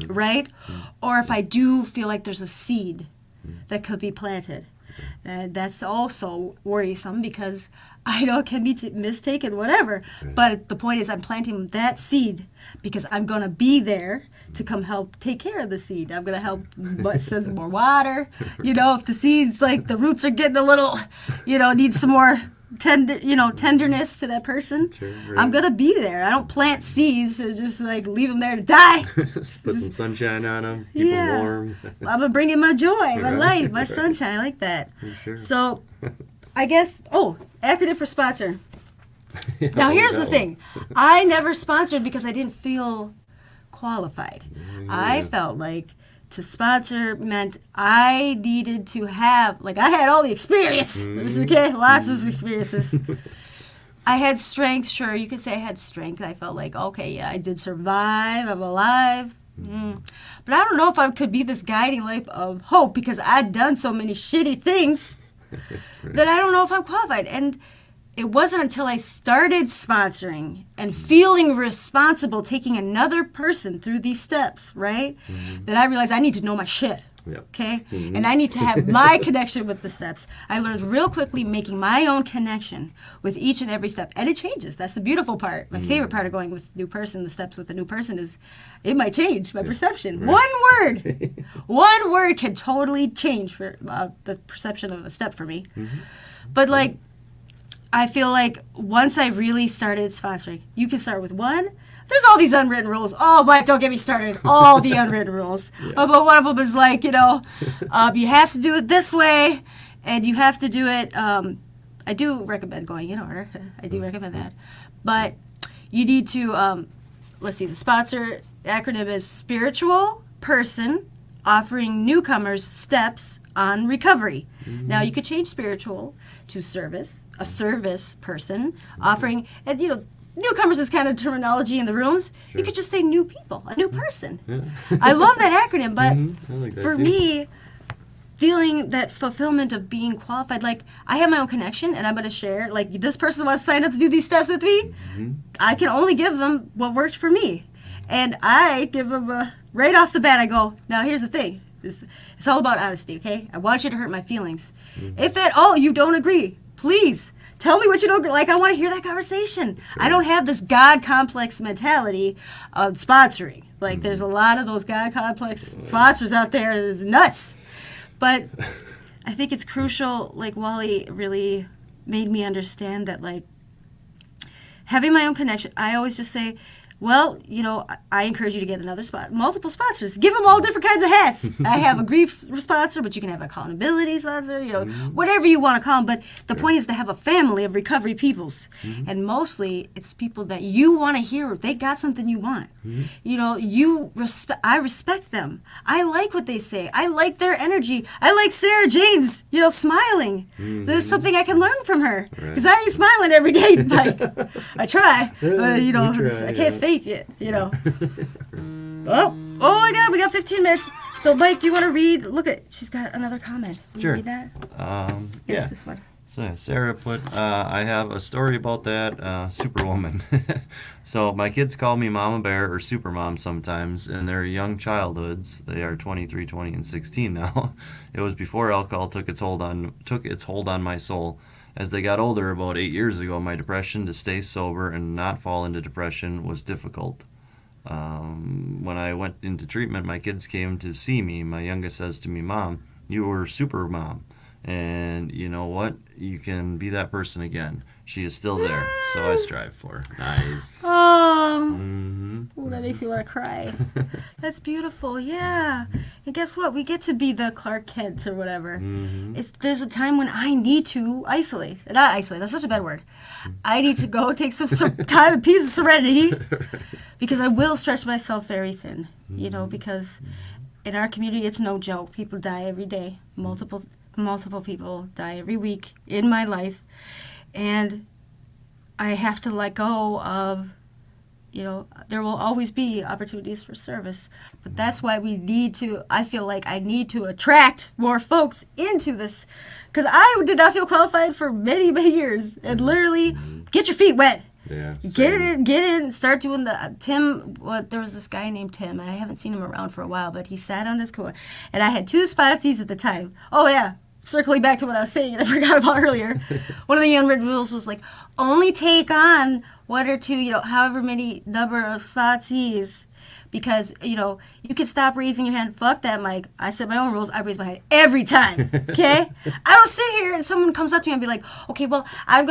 right? Or if I do feel like there's a seed that could be planted. And that's also worrisome because I know it can be mistaken, whatever. But the point is I'm planting that seed because I'm going to be there to come help take care of the seed. I'm going to help send more water. If the seeds, like the roots are getting a little, need some more tenderness to that person. Sure, right. I'm gonna be there. I don't plant seeds and just like leave them there to die. Just put some sunshine on them, keep them warm. I'm gonna bring in my joy, my light, my sunshine. I like that. Sure. So, I guess. Acronym for sponsor. Now here's the thing. I never sponsored because I didn't feel qualified. I felt like to sponsor meant I needed to have, I had all the experience. Okay, lots of experiences. I had strength, sure, you could say I had strength. I felt like, okay, yeah, I did survive, I'm alive. But I don't know if I could be this guiding light of hope because I'd done so many shitty things that I don't know if I'm qualified. And it wasn't until I started sponsoring and feeling responsible, taking another person through these steps, right, that I realized I need to know my shit, okay? And I need to have my connection with the steps. I learned real quickly making my own connection with each and every step. And it changes. That's the beautiful part. My favorite part of going with a new person, the steps with a new person is it might change my perception. Right. One word can totally change for the perception of a step for me. But I feel like once I really started sponsoring, you can start with one. There's all these unwritten rules. Oh, Mike, don't get me started. All the unwritten rules. But one of them is you have to do it this way, and you have to do it. I do recommend going in order. I do recommend that. But you need to, let's see, the sponsor acronym is Spiritual Person Offering Newcomers Steps on Recovery. Now, you could change spiritual to service, a service person offering, and newcomers is kind of terminology in the rooms. Sure. You could just say new people, a new person. I love that acronym, but I like that for too. me, feeling that fulfillment of being qualified, I have my own connection and I'm going to share, this person wants to sign up to do these steps with me, I can only give them what worked for me. And I give them right off the bat, I go, now here's the thing. It's all about honesty, okay? I want you to hurt my feelings. If at all you don't agree, please tell me what you don't agree. I want to hear that conversation. I don't have this God complex mentality of sponsoring. There's a lot of those God complex sponsors out there. It's nuts. But I think it's crucial, Wally really made me understand that, having my own connection, I always just say, well, I encourage you to get multiple sponsors. Give them all different kinds of hats. I have a grief sponsor, but you can have an accountability sponsor, whatever you want to call them. But the point is to have a family of recovery peoples. And mostly it's people that you want to hear. They got something you want. I respect them. I like what they say. I like their energy. I like Sarah Jane's, smiling. There's something I can learn from her. Because I ain't smiling every day, Mike. I try. But, I can't fake it, Oh my God, we got 15 minutes. So, Mike, do you want to read? Look she's got another comment. Will you read that? Yeah. This one. So yeah, Sarah put, I have a story about that Superwoman. So my kids call me Mama Bear or Supermom sometimes in their young childhoods. They are 23, 20, and 16 now. It was before alcohol took its hold on my soul. As they got older, about 8 years ago, my depression to stay sober and not fall into depression was difficult. When I went into treatment, my kids came to see me. My youngest says to me, Mom, you were super mom. And you know what? You can be that person again. She is still there, so I strive for her. Nice. Oh, Ooh, that makes me want to cry. That's beautiful, yeah. And guess what? We get to be the Clark Kent or whatever. There's a time when I need to isolate. Not isolate, that's such a bad word. I need to go take some time and peace of serenity because I will stretch myself very thin, you know, because in our community, it's no joke. People die every day. Multiple people die every week in my life. And I have to let go of, you know, there will always be opportunities for service. But that's why I feel like I need to attract more folks into this. Because I did not feel qualified for many, many years. And literally, get your feet wet. Yeah. Get in, start doing there was this guy named Tim, and I haven't seen him around for a while, but he sat on his cooler. And I had 2 Spotsies at the time. Oh, yeah. Circling back to what I was saying and I forgot about earlier, one of the unwritten rules was like, only take on 1 or 2, you know, however many number of Spotsies, because, you know, you can stop raising your hand. Fuck that, Mike. I set my own rules. I raise my hand every time, okay? I don't sit here and someone comes up to me and be like, okay, well, I'll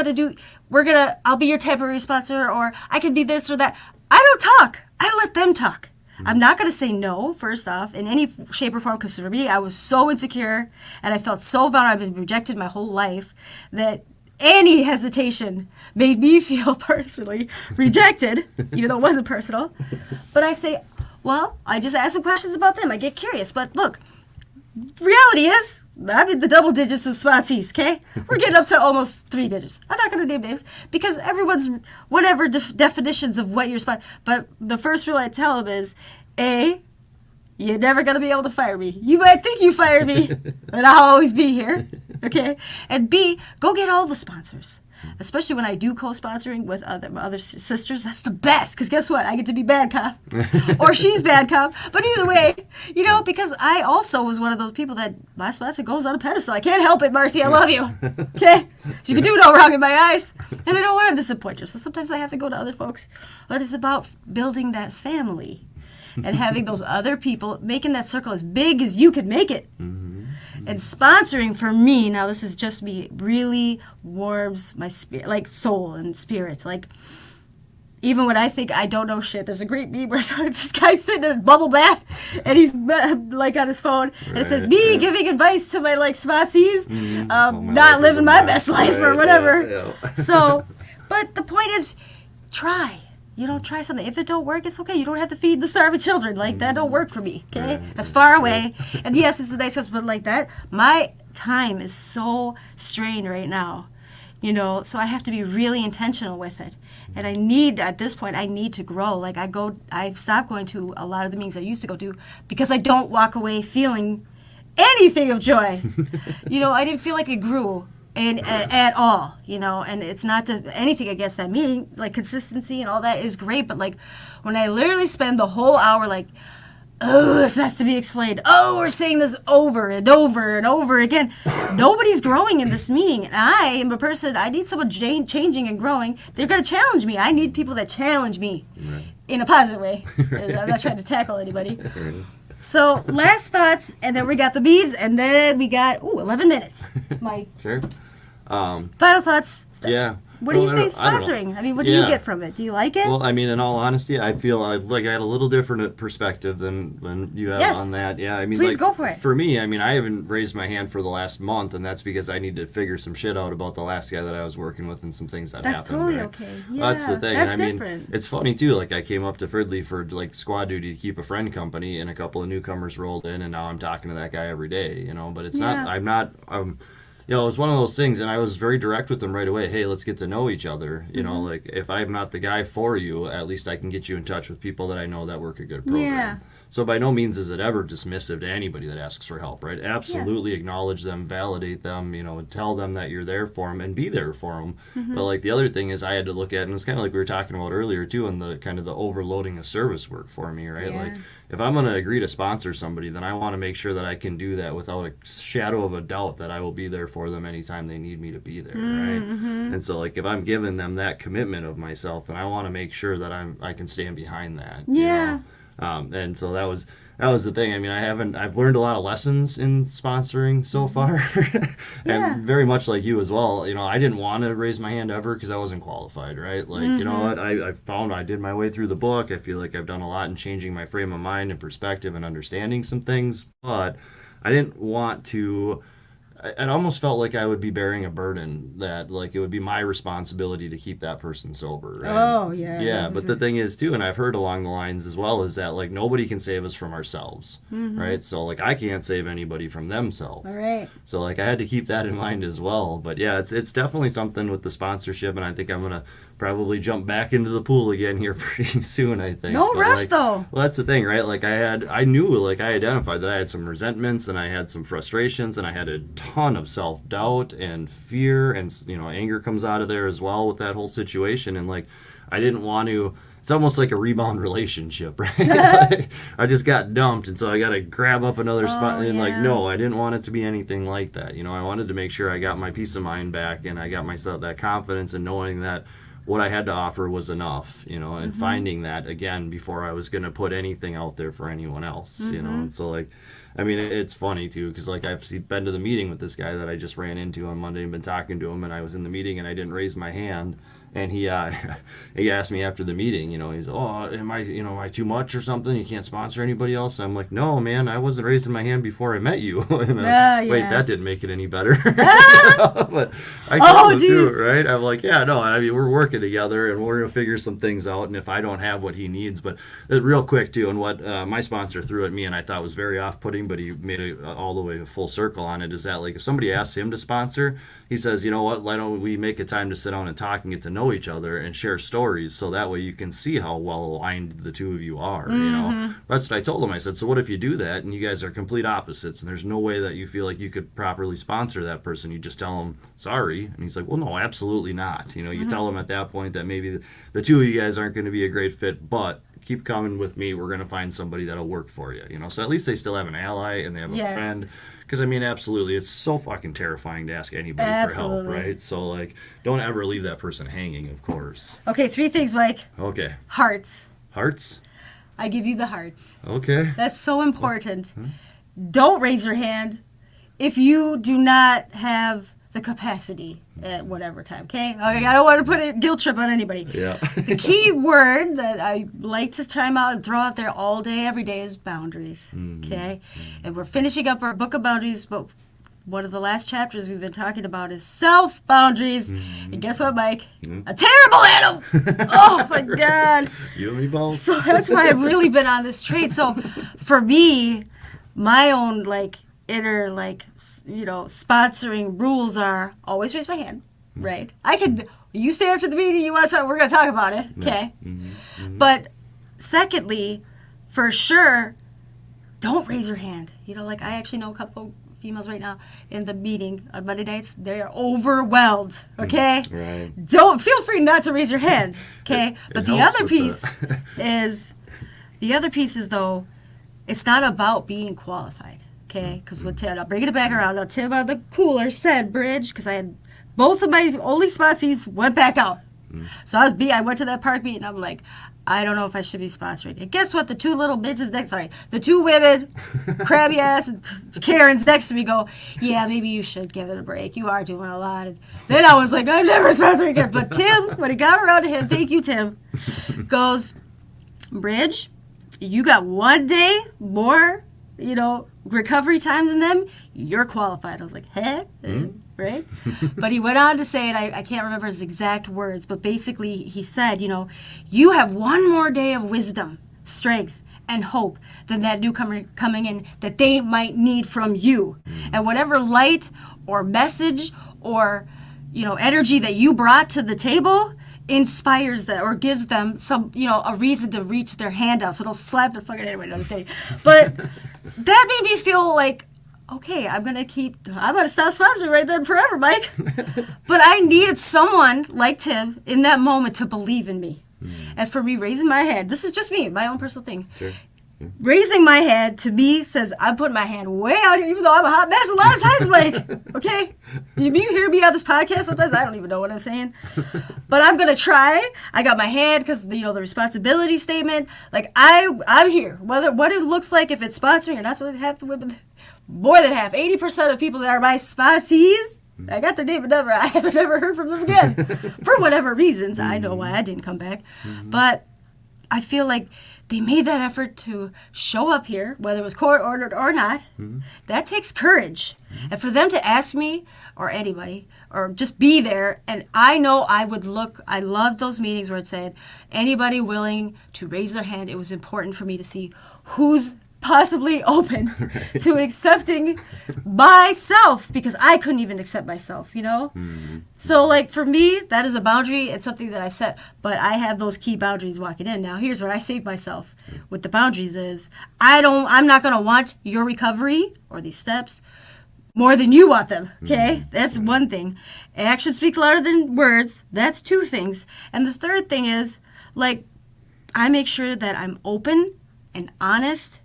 be your temporary sponsor, or I could be this or that. I don't talk. I let them talk. I'm not going to say no, first off, in any shape or form, because for me, I was so insecure, and I felt so vulnerable. I've been rejected my whole life, that any hesitation made me feel personally rejected, even though it wasn't personal. But I say, well, I just ask some questions about them. I get curious. But look, reality is, I'm in the double digits of Spotsies, okay? We're getting up to almost 3 digits. I'm not going to name names because everyone's whatever definitions of what your spot. But the first rule I tell them is, A, you're never going to be able to fire me. You might think you fired me, but I'll always be here, okay? And B, go get all the sponsors. Especially when I do co-sponsoring with other sisters, that's the best. Because guess what? I get to be bad cop. Or she's bad cop. But either way, you know, because I also was one of those people that my sponsor goes on a pedestal. I can't help it, Marcy. I love you. Okay? You can do no wrong in my eyes. And I don't want to disappoint you. So sometimes I have to go to other folks. But it's about building that family. And having those other people, making that circle as big as you can make it. And sponsoring for me, now this is just me, really warms my spirit, like soul and spirit. Like, even when I think I don't know shit, there's a great meme where this guy's sitting in a bubble bath and he's like on his phone, and it says, me giving advice to my like Spotsies, not living my best life or whatever. Yeah. So, but the point is, try. You don't try something. If it don't work, it's okay. You don't have to feed the starving children. Like, that don't work for me, okay? That's far away. And yes, it's a nice house, but like that, my time is so strained right now, you know, so I have to be really intentional with it. And at this point, I need to grow. Like, I've stopped going to a lot of the meetings I used to go to because I don't walk away feeling anything of joy. You know, I didn't feel like it grew. And at all, you know, and it's not anything against that meeting, like consistency and all that is great, but like when I literally spend the whole hour like, oh, this has to be explained, oh, we're saying this over and over and over again, nobody's growing in this meeting, and I am a person, I need someone changing and growing. They're going to challenge me. I need people that challenge me in a positive way. I'm not trying to tackle anybody. So, last thoughts, and then we got the beeves, and then we got, 11 minutes. Mike. Sure. Final thoughts. Yeah. What do you think sponsoring? I mean, what do you get from it? Do you like it? Well, I mean, in all honesty, I feel like I had a little different perspective than you have on that. Yeah, I mean, please go for it. For me, I mean, I haven't raised my hand for the last month, and that's because I need to figure some shit out about the last guy that I was working with and some things that happened. That's totally right? okay. Yeah, that's the thing. That's I mean, different. It's funny too. Like, I came up to Fridley for like squad duty to keep a friend company, and a couple of newcomers rolled in, and now I'm talking to that guy every day. You know, but it's not. I'm not. you know, it was one of those things, and I was very direct with them right away. Hey, let's get to know each other. You know, like if I'm not the guy for you, at least I can get you in touch with people that I know that work a good program. Yeah. So by no means is it ever dismissive to anybody that asks for help, right? Absolutely acknowledge them, validate them, you know, and tell them that you're there for them and be there for them. But like the other thing is I had to look at, and it's kind of like we were talking about earlier too, in the kind of the overloading of service work for me, right? Yeah. Like if I'm going to agree to sponsor somebody, then I want to make sure that I can do that without a shadow of a doubt that I will be there for them anytime they need me to be there, right? And so like if I'm giving them that commitment of myself, then I want to make sure that I can stand behind that. You know? And so that was the thing. I mean, I've learned a lot of lessons in sponsoring so far, and very much like you as well. You know, I didn't want to raise my hand ever because I wasn't qualified, right? Like, you know what? I found I did my way through the book. I feel like I've done a lot in changing my frame of mind and perspective and understanding some things, but I didn't want to. It almost felt like I would be bearing a burden that like it would be my responsibility to keep that person sober. Right? Oh, yeah. Yeah, but the thing is too, and I've heard along the lines as well, is that like nobody can save us from ourselves, right? So like I can't save anybody from themselves. All right. So like I had to keep that in mind as well. But yeah, it's definitely something with the sponsorship, and I think I'm gonna probably jump back into the pool again here pretty soon. I think. No But, rush like, though. well, that's the thing, right? Like I knew, like I identified that I had some resentments and I had some frustrations and I had a ton of self-doubt and fear, and you know, anger comes out of there as well with that whole situation. And like I didn't want to. It's almost like a rebound relationship, right? Like, I just got dumped, and so I got to grab up another spot. And like, no, I didn't want it to be anything like that. You know, I wanted to make sure I got my peace of mind back, and I got myself that confidence in knowing that what I had to offer was enough, you know, and finding that again before I was going to put anything out there for anyone else, you know. And so like, I mean, it's funny too, because like I've been to the meeting with this guy that I just ran into on Monday and been talking to him, and I was in the meeting and I didn't raise my hand. And he asked me after the meeting, you know, he's, oh, am I too much or something? You can't sponsor anybody else? I'm like, no, man, I wasn't raising my hand before I met you. And wait, that didn't make it any better. You know? But I told him too, right? I'm like, yeah, no, I mean, we're working together and we're going to figure some things out. And if I don't have what he needs, but real quick too, and what my sponsor threw at me and I thought was very off-putting, but he made it all the way a full circle on it, is that like if somebody asks him to sponsor, he says, you know what, why don't we make a time to sit down and talk and get to know each other and share stories, so that way you can see how well aligned the two of you are. You know, that's what I told him. I said, so what if you do that and you guys are complete opposites and there's no way that you feel like you could properly sponsor that person? You just tell him sorry. And he's like, well, no, absolutely not. You know, you tell him at that point that maybe the two of you guys aren't going to be a great fit, but keep coming with me, we're going to find somebody that'll work for you. You know, so at least they still have an ally and they have a friend. Because, I mean, absolutely, it's so fucking terrifying to ask anybody for help, right? So, like, don't ever leave that person hanging, of course. Okay, 3 things, Mike. Okay. Hearts. Hearts? I give you the hearts. Okay. That's so important. Don't raise your hand if you do not have the capacity at whatever time, okay? I don't want to put a guilt trip on anybody. Yeah. The key word that I like to chime out and throw out there all day, every day is boundaries, okay? And we're finishing up our book of boundaries, but one of the last chapters we've been talking about is self-boundaries. And guess what, Mike? I'm terrible at them! Oh, my God. You and me both. So that's why I've really been on this trade. So for me, my own, like, inner, like, you know, sponsoring rules are always raise my hand, right? I could, you stay after the meeting, you want to talk, we're going to talk about it, okay? But secondly, for sure, don't raise your hand. You know, like I actually know a couple females right now in the meeting on Monday nights, they are overwhelmed, okay? Right. Don't, feel free not to raise your hand, okay? But the other piece is though, it's not about being qualified. Okay, because what Tim, I'll bring it back around. Now, Tim on the cooler said bridge, because I had both of my only sponsees went back out. So I went to that park meeting, and I'm like, I don't know if I should be sponsoring. And guess what? The 2 little bitches the 2 women, crabby ass and Karens next to me go, yeah, maybe you should give it a break. You are doing a lot. And then I was like, I'm never sponsoring again. But Tim, when it got around to him, thank you, Tim, goes, Bridge, you got 1 day more, you know, recovery time than them, you're qualified. I was like, right? But he went on to say, and I can't remember his exact words, but basically he said, you know, you have 1 more day of wisdom, strength, and hope than that newcomer coming in that they might need from you. And whatever light or message or, energy that you brought to the table inspires them or gives them some, a reason to reach their hand out so they'll slap their fucking hand away. No, I'm just kidding. But that made me feel like, okay, I'm going to stop sponsoring right then forever, Mike. But I needed someone like Tim in that moment to believe in me. And for me, raising my hand, this is just me, my own personal thing. Sure. Raising my hand to me says I'm putting my hand way out here, even though I'm a hot mess a lot of times, Mike. Okay? You hear me on this podcast sometimes, I don't even know what I'm saying. But I'm going to try. I got my hand because, the responsibility statement. Like, I'm here. What it looks like, if it's sponsoring or not, what half the women, more than half, 80% of people that are my sponsees, I got their name and number. I haven't ever heard from them again. For whatever reasons. I know why I didn't come back. But I feel like they made that effort to show up here, whether it was court-ordered or not. That takes courage. And for them to ask me, or anybody, or just be there, and I know I loved those meetings where it said, anybody willing to raise their hand. It was important for me to see who's possibly open to accepting myself, because I couldn't even accept myself, So, like, for me, that is a boundary. It's something that I've set, but I have those key boundaries walking in. Now, here's what I saved myself with the boundaries is I'm not going to want your recovery or these steps more than you want them, okay? That's one thing. Action speaks louder than words. That's two things. And the third thing is, like, I make sure that I'm open and honest,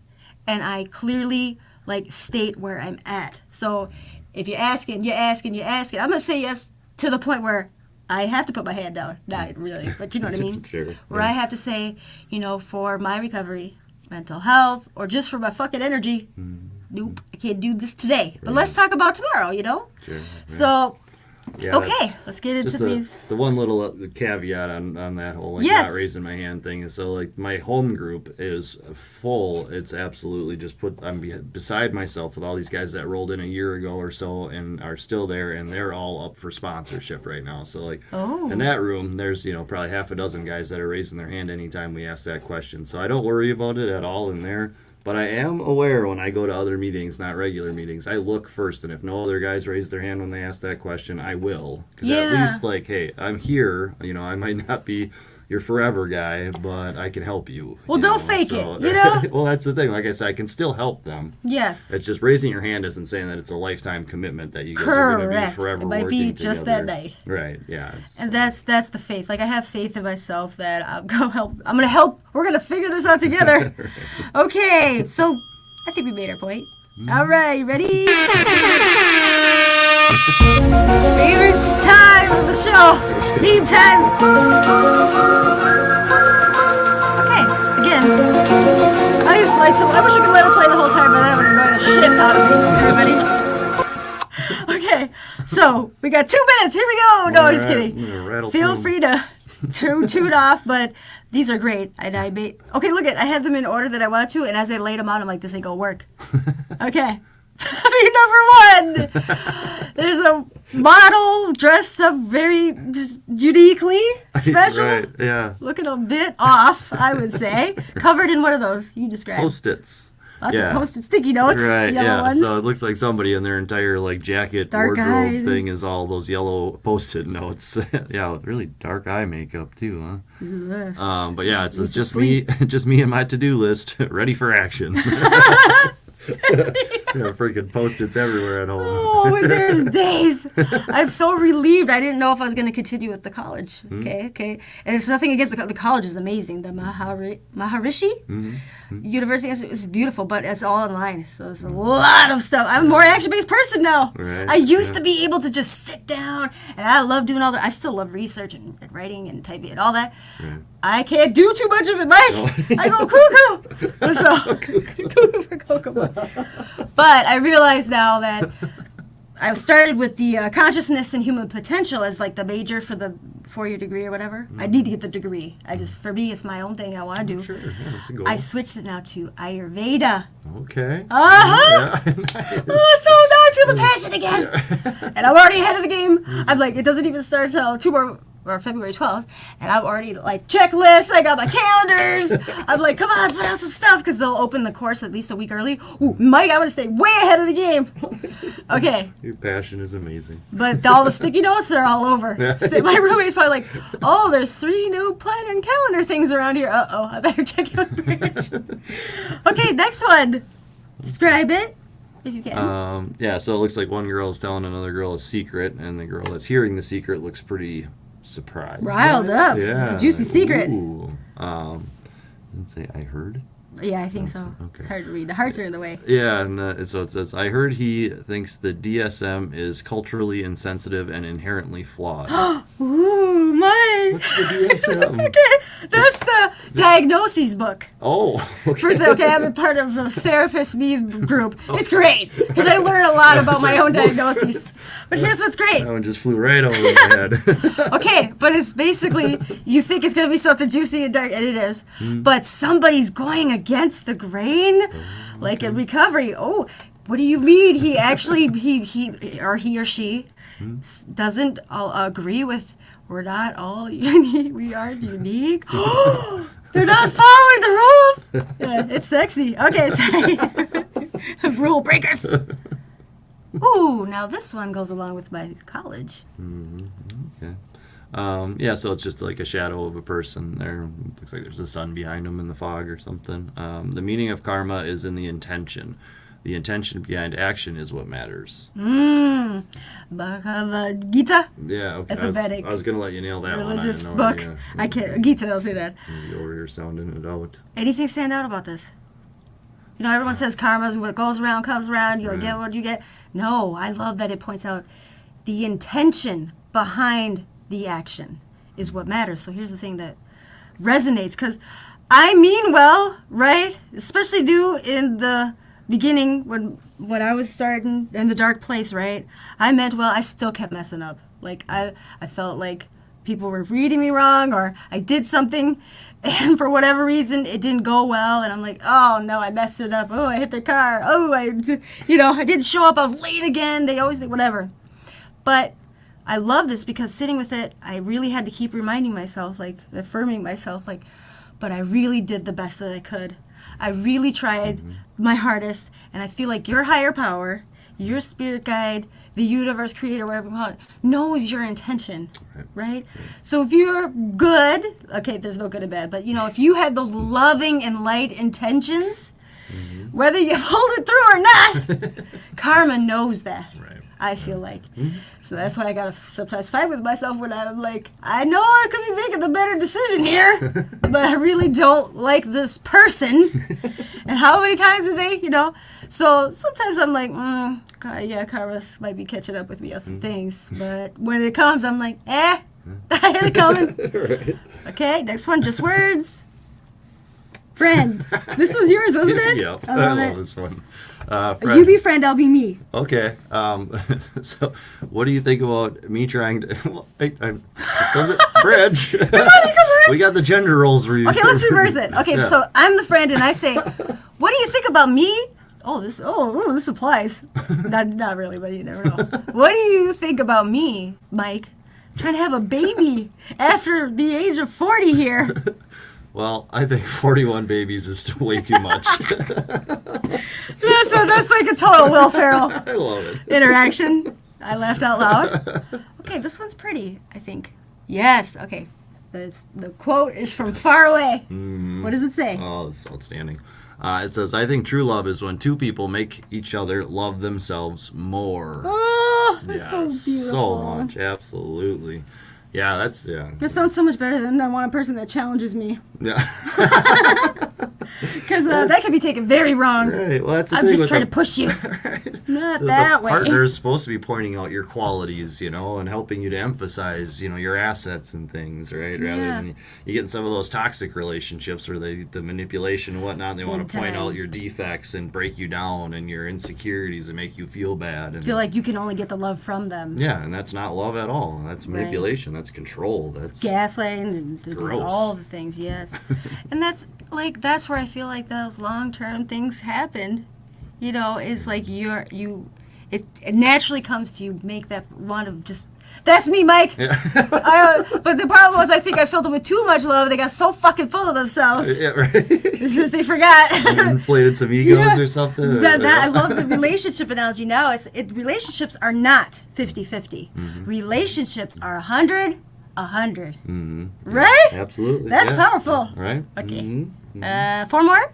and I clearly, like, state where I'm at. So if you're asking, I'm going to say yes to the point where I have to put my hand down. Not really, but you know what I mean? Sure. Where I have to say, for my recovery, mental health, or just for my fucking energy, nope, I can't do this today. But let's talk about tomorrow, Sure. Yeah. So, Yeah, okay, let's get into the one little caveat on that whole not raising my hand thing is, so, like, my home group is full. It's absolutely just I'm beside myself with all these guys that rolled in a year ago or so and are still there, and they're all up for sponsorship right now. So, like, in that room, there's probably half a dozen guys that are raising their hand anytime we ask that question. So I don't worry about it at all in there. But I am aware when I go to other meetings, not regular meetings, I look first, and if no other guys raise their hand when they ask that question, I will. Because at least, like, hey, I'm here. I might not be your forever guy, but I can help you. Well, don't fake it, Well, that's the thing. Like I said, I can still help them. Yes. It's just raising your hand isn't saying that it's a lifetime commitment that you guys are going to be forever working together. It might be just that night. Right, yeah. And that's the faith. Like, I have faith in myself that I'm going to help. We're going to figure this out together. Okay, so I think we made our point. All right, ready? Favorite time of the show. Meme time. Okay, again. I wish we could let it play the whole time, but that would annoy the shit out of me, everybody. Okay, so we got 2 minutes. Here we go. No, I'm just kidding. Feel free to tune off, but these are great. And I look I had them in order that I wanted to, and as I laid them out, I'm like, this ain't gonna work. Okay. Number 1. There's a model dressed up very just uniquely special. Right, yeah. Looking a bit off, I would say. Covered in what are those? You describe. Post-its. Lots of Post-it sticky notes. Right, yellow ones. So it looks like somebody in their entire, like, jacket dark wardrobe eyes. thing is all those yellow Post-it notes. Yeah, really dark eye makeup too, huh? This is this. But yeah, it's just me and my to-do list, ready for action. Freaking Post-its everywhere at home. Oh, and there's days. I'm so relieved. I didn't know if I was going to continue with the college. Okay. And it's nothing against the college is amazing. The Maharishi University is beautiful, but it's all online. So it's a lot of stuff. I'm a more action-based person now. Right. I used to be able to just sit down, and I love doing I still love research and writing and typing and all that. Right. I can't do too much of it, Mike. No. I go cuckoo. So, cuckoo for cocoa. But I realize now that I've started with the consciousness and human potential as like the major for the 4-year degree or whatever. I need to get the degree. For me, it's my own thing I want to do. Sure, yeah, that's a goal. I switched it now to Ayurveda. Okay. Uh-huh. Yeah, nice. Oh, so now I feel the passion again. And I'm already ahead of the game. I'm like, it doesn't even start until or February 12th, and I'm already like checklists. I got my calendars. I'm like, come on, put out some stuff because they'll open the course at least a week early. Ooh, Mike, I want to stay way ahead of the game. Okay. Your passion is amazing. But all the sticky notes are all over. My roommate's probably like, oh, there's 3 new planner and calendar things around here. Uh-oh, I better check it with Bridge. Okay, next one. Describe it, if you can. Yeah, so it looks like one girl is telling another girl a secret, and the girl that's hearing the secret looks pretty surprised. Riled up. Yeah. It's a juicy secret. Ooh. Let's say, I heard? Yeah, I think so. Okay. It's hard to read. The hearts are in the way. Yeah, and so it says, I heard he thinks the DSM is culturally insensitive and inherently flawed. Ooh, Mike. What's the DSM? Okay, that's the diagnoses book. Oh, okay. I'm a part of the therapist me group. It's great because I learn a lot about my own diagnoses. But here's what's great. That one just flew right over my head. Okay, but it's basically you think it's gonna be something juicy and dark, and it is. But somebody's going against the grain, like in recovery. Oh, what do you mean? He actually he or she doesn't agree with. We're not all unique. We aren't unique. They're not following the rules. Yeah, it's sexy. Okay, sorry. Rule breakers. Ooh, now this one goes along with my college. Okay. Yeah, so it's just like a shadow of a person there. Looks like there's a sun behind them in the fog or something. The meaning of karma is in the intention. The intention behind action is what matters. Bhagavad Gita. Yeah, okay. That's a Vedic I was going to let you nail that religious one. I had book. no idea. I can't. Gita, I'll say that. You're over here sounding it out. Anything stand out about this? You know, everyone says karma is what goes around comes around. You'll get what you get. No, I love that it points out the intention behind the action is what matters. So here's the thing that resonates, because I mean well, right? Especially do in the beginning when I was starting in the dark place, right? I meant well. I still kept messing up. Like I felt like people were reading me wrong, or I did something and for whatever reason it didn't go well, and I'm like, oh no, I messed it up. Oh, I hit their car. Oh, I didn't show up. I was late again. They always think whatever. But I love this because sitting with it, I really had to keep reminding myself, like affirming myself, like, but I really did the best that I could. I really tried my hardest, and I feel like your higher power, your spirit guide, the universe creator, whatever you call it, knows your intention, right? So if you're good, okay, there's no good and bad, but if you had those loving and light intentions, whether you hold it through or not, karma knows that. I feel like. So that's why I gotta sometimes fight with myself when I'm like, I know I could be making the better decision here, but I really don't like this person. And how many times did they, So sometimes I'm like, yeah, karma might be catching up with me on some things. But when it comes, I'm like, I had it coming. Right. Okay, next one, just words. Friend. This was yours, wasn't it? Yeah, I love it. this one. You be friend, I'll be me. Okay. So, what do you think about me trying to? Well, does it bridge? We got the gender roles. Okay, let's reverse it. Okay, so I'm the friend, and I say, "What do you think about me?" This applies. Not really, but you never know. What do you think about me, Mike? Trying to have a baby after the age of 40 here. Well, I think 41 babies is way too much. That's like a total Will Ferrell I love it. interaction. I laughed out loud. Okay, this one's pretty, I think. Yes, okay. The quote is from far away. What does it say? Oh, it's outstanding. It says, I think true love is when two people make each other love themselves more. Oh, that's so beautiful. So much, absolutely. Yeah, That sounds so much better than I want a person that challenges me. Yeah. Because that can be taken very wrong. Right. Well, that's the I'm thing just trying to push you. Not that the way. partner is supposed to be pointing out your qualities, and helping you to emphasize, your assets and things, right? Rather than you get in some of those toxic relationships where the manipulation and whatnot, and they want to point out your defects and break you down and your insecurities and make you feel bad. And feel like you can only get the love from them. Yeah, and that's not love at all. That's manipulation. That's control. That's gaslighting and gross. All the things, yes. And that's where I feel like those long-term things happened. Is like it naturally comes to you, make that want to just That's me, Mike. Yeah. But the problem was, I think I filled them with too much love. They got so fucking full of themselves. Yeah, right. They forgot. Inflated some egos or something. I love the relationship analogy now. Relationships are not 50-50. Relationships are 100. Right? Absolutely. That's powerful. Right? Okay. 4 more?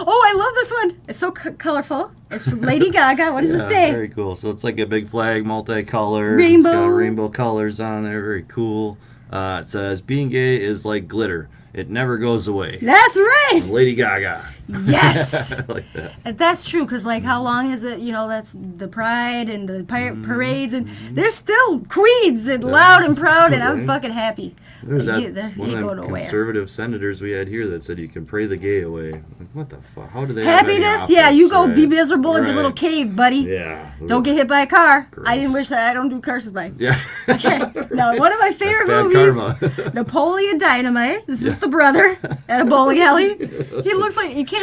Oh, I love this one. It's so colorful. It's from Lady Gaga. What does it say? Very cool. So it's like a big flag, multicolored. Rainbow. It's got rainbow colors on there. Very cool. It says, being gay is like glitter. It never goes away. That's right. From Lady Gaga. Yes. I like that. And that's true, because, like, how long is it? That's the pride and the parades, and they're still queens and loud and proud, and I'm fucking happy. There's Like, one of them conservative senators we had here that said you can pray the gay away. Like, what the fuck? How do they happiness? Have Yeah, you go right? be miserable in your Right. little cave, buddy. Yeah. Don't get hit by a car. Gross. I didn't wish that. I don't do curses, Mike. Yeah. Okay. Now, one of my favorite Bad movies, karma. Napoleon Dynamite. This is the brother at a bowling alley. He looks like you can't.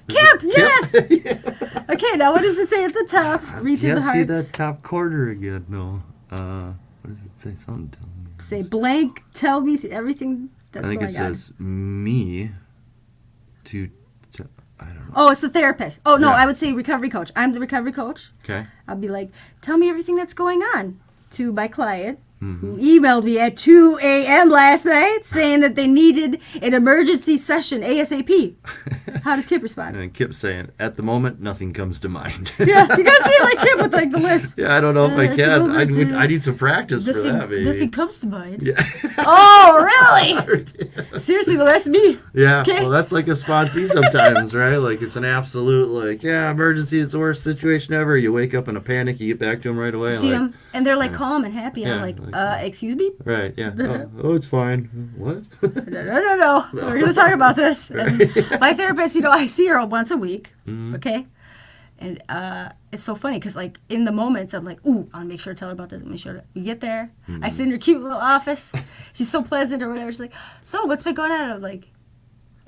Kip, yes. Okay, now what does it say at the top? Read through the Can't hearts. see that top quarter again, though. What does it say? Something tell me. Say blank. Tell me everything. That's I think what it I got. says me to I don't know. Oh, it's the therapist. Oh no, Yeah. I would say recovery coach. I'm the recovery coach. Okay. I'll be like, tell me everything that's going on to my client Mm-hmm. who emailed me at 2 a.m. last night saying that they needed an emergency session ASAP. How does Kip respond? And Kip's saying, at the moment, nothing comes to mind. Yeah, you gotta say it like Kip with like the list. Yeah, I don't know if I At the can. moment, I need some practice for Nothing, that, maybe. nothing comes to mind. Yeah. Oh, really? Seriously, though, that's me. Yeah, Okay. well, that's like a sponsee sometimes, right? Like, it's an absolute, like, yeah, emergency is the worst situation ever. You wake up in a panic, you get back to them right away. See like, them, and they're like calm and happy. And Yeah, I'm like, like- excuse me? Right, yeah. Oh, it's fine. What? No. We're going to talk about this. And my therapist, I see her once a week, okay? And it's so funny because, like, in the moments, I'm like, ooh, I'll make sure to tell her about this. I'll make sure to, we get there. I sit in her cute little office. She's so pleasant or whatever. She's like, so what's been going on? And I'm like,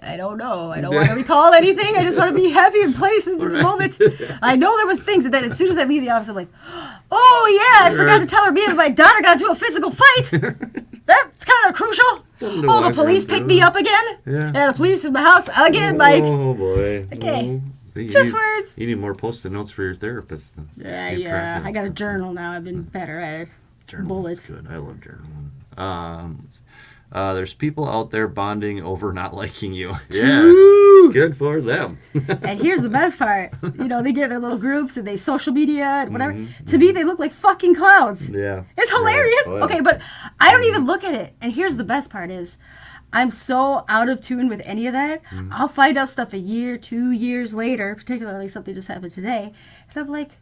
I don't know. I don't want to recall anything. I just want to be happy and place in the moment. I know there was things, and then as soon as I leave the office, I'm like, oh, yeah, I forgot to tell her me and my daughter got into a physical fight. That's kind of crucial. Something to Oh, the walk police around picked me up again? Yeah. Yeah, the police in my house again, Mike. Oh, boy. Okay. Oh, you Just need- words. You need more post-it notes for your therapist. Then. Keep track Yeah. of I got a stuff. journal now. I've been better at it. Journaling Bullets. is good. I love journaling. There's people out there bonding over not liking you. Yeah. True. Good for them. And here's the best part. They get their little groups and they social media and whatever. To me, they look like fucking clowns. Yeah. It's hilarious. Oh, yeah. Okay, but I don't even look at it. And here's the best part is I'm so out of tune with any of that. I'll find out stuff a year, 2 years later, particularly something just happened today. And I'm like,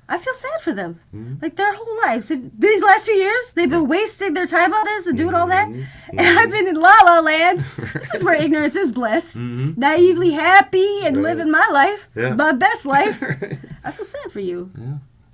I feel sad for them. Like their whole lives, these last 2 years, they've been wasting their time on this and doing all that. And I've been in la la land. This is where ignorance is bliss. Naively happy and living my life, Yeah. my best life. I feel sad for you.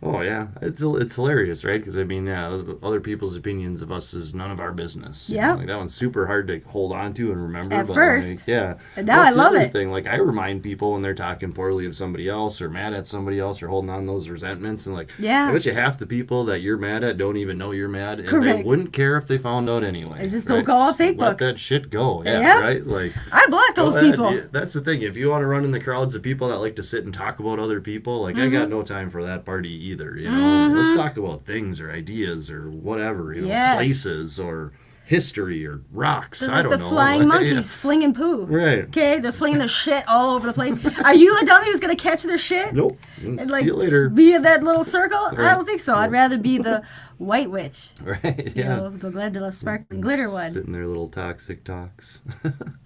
Oh, yeah. It's hilarious, right? Because, I mean, yeah, other people's opinions of us is none of our business. Yeah. Like, that one's super hard to hold on to and remember. At but, first. Like, yeah. And now That's I love the other it. thing. Like, I remind people when they're talking poorly of somebody else or mad at somebody else or holding on to those resentments. And, like, Yeah. I bet you half the people that you're mad at don't even know you're mad. And they Correct. wouldn't care if they found out anyway. They just right? don't go on Just Facebook. Let that shit go. Yeah, Yep. right? Like, I block those well, people. that's the thing. If you want to run in the crowds of people that like to sit and talk about other people, like, I got no time for that party either, Let's talk about things or ideas or whatever, Yes. places or history or rocks. They're I like don't the know. flying Like, monkeys flinging poo. Right. Okay, they're flinging their shit all over the place. Are you the dummy who's gonna catch their shit? Nope. And See like you later. be in that little circle? I don't think so. I'd rather be the white witch. Right. You Yeah. know, the Glendale sparkling glitter one. Sitting there, little toxic talks.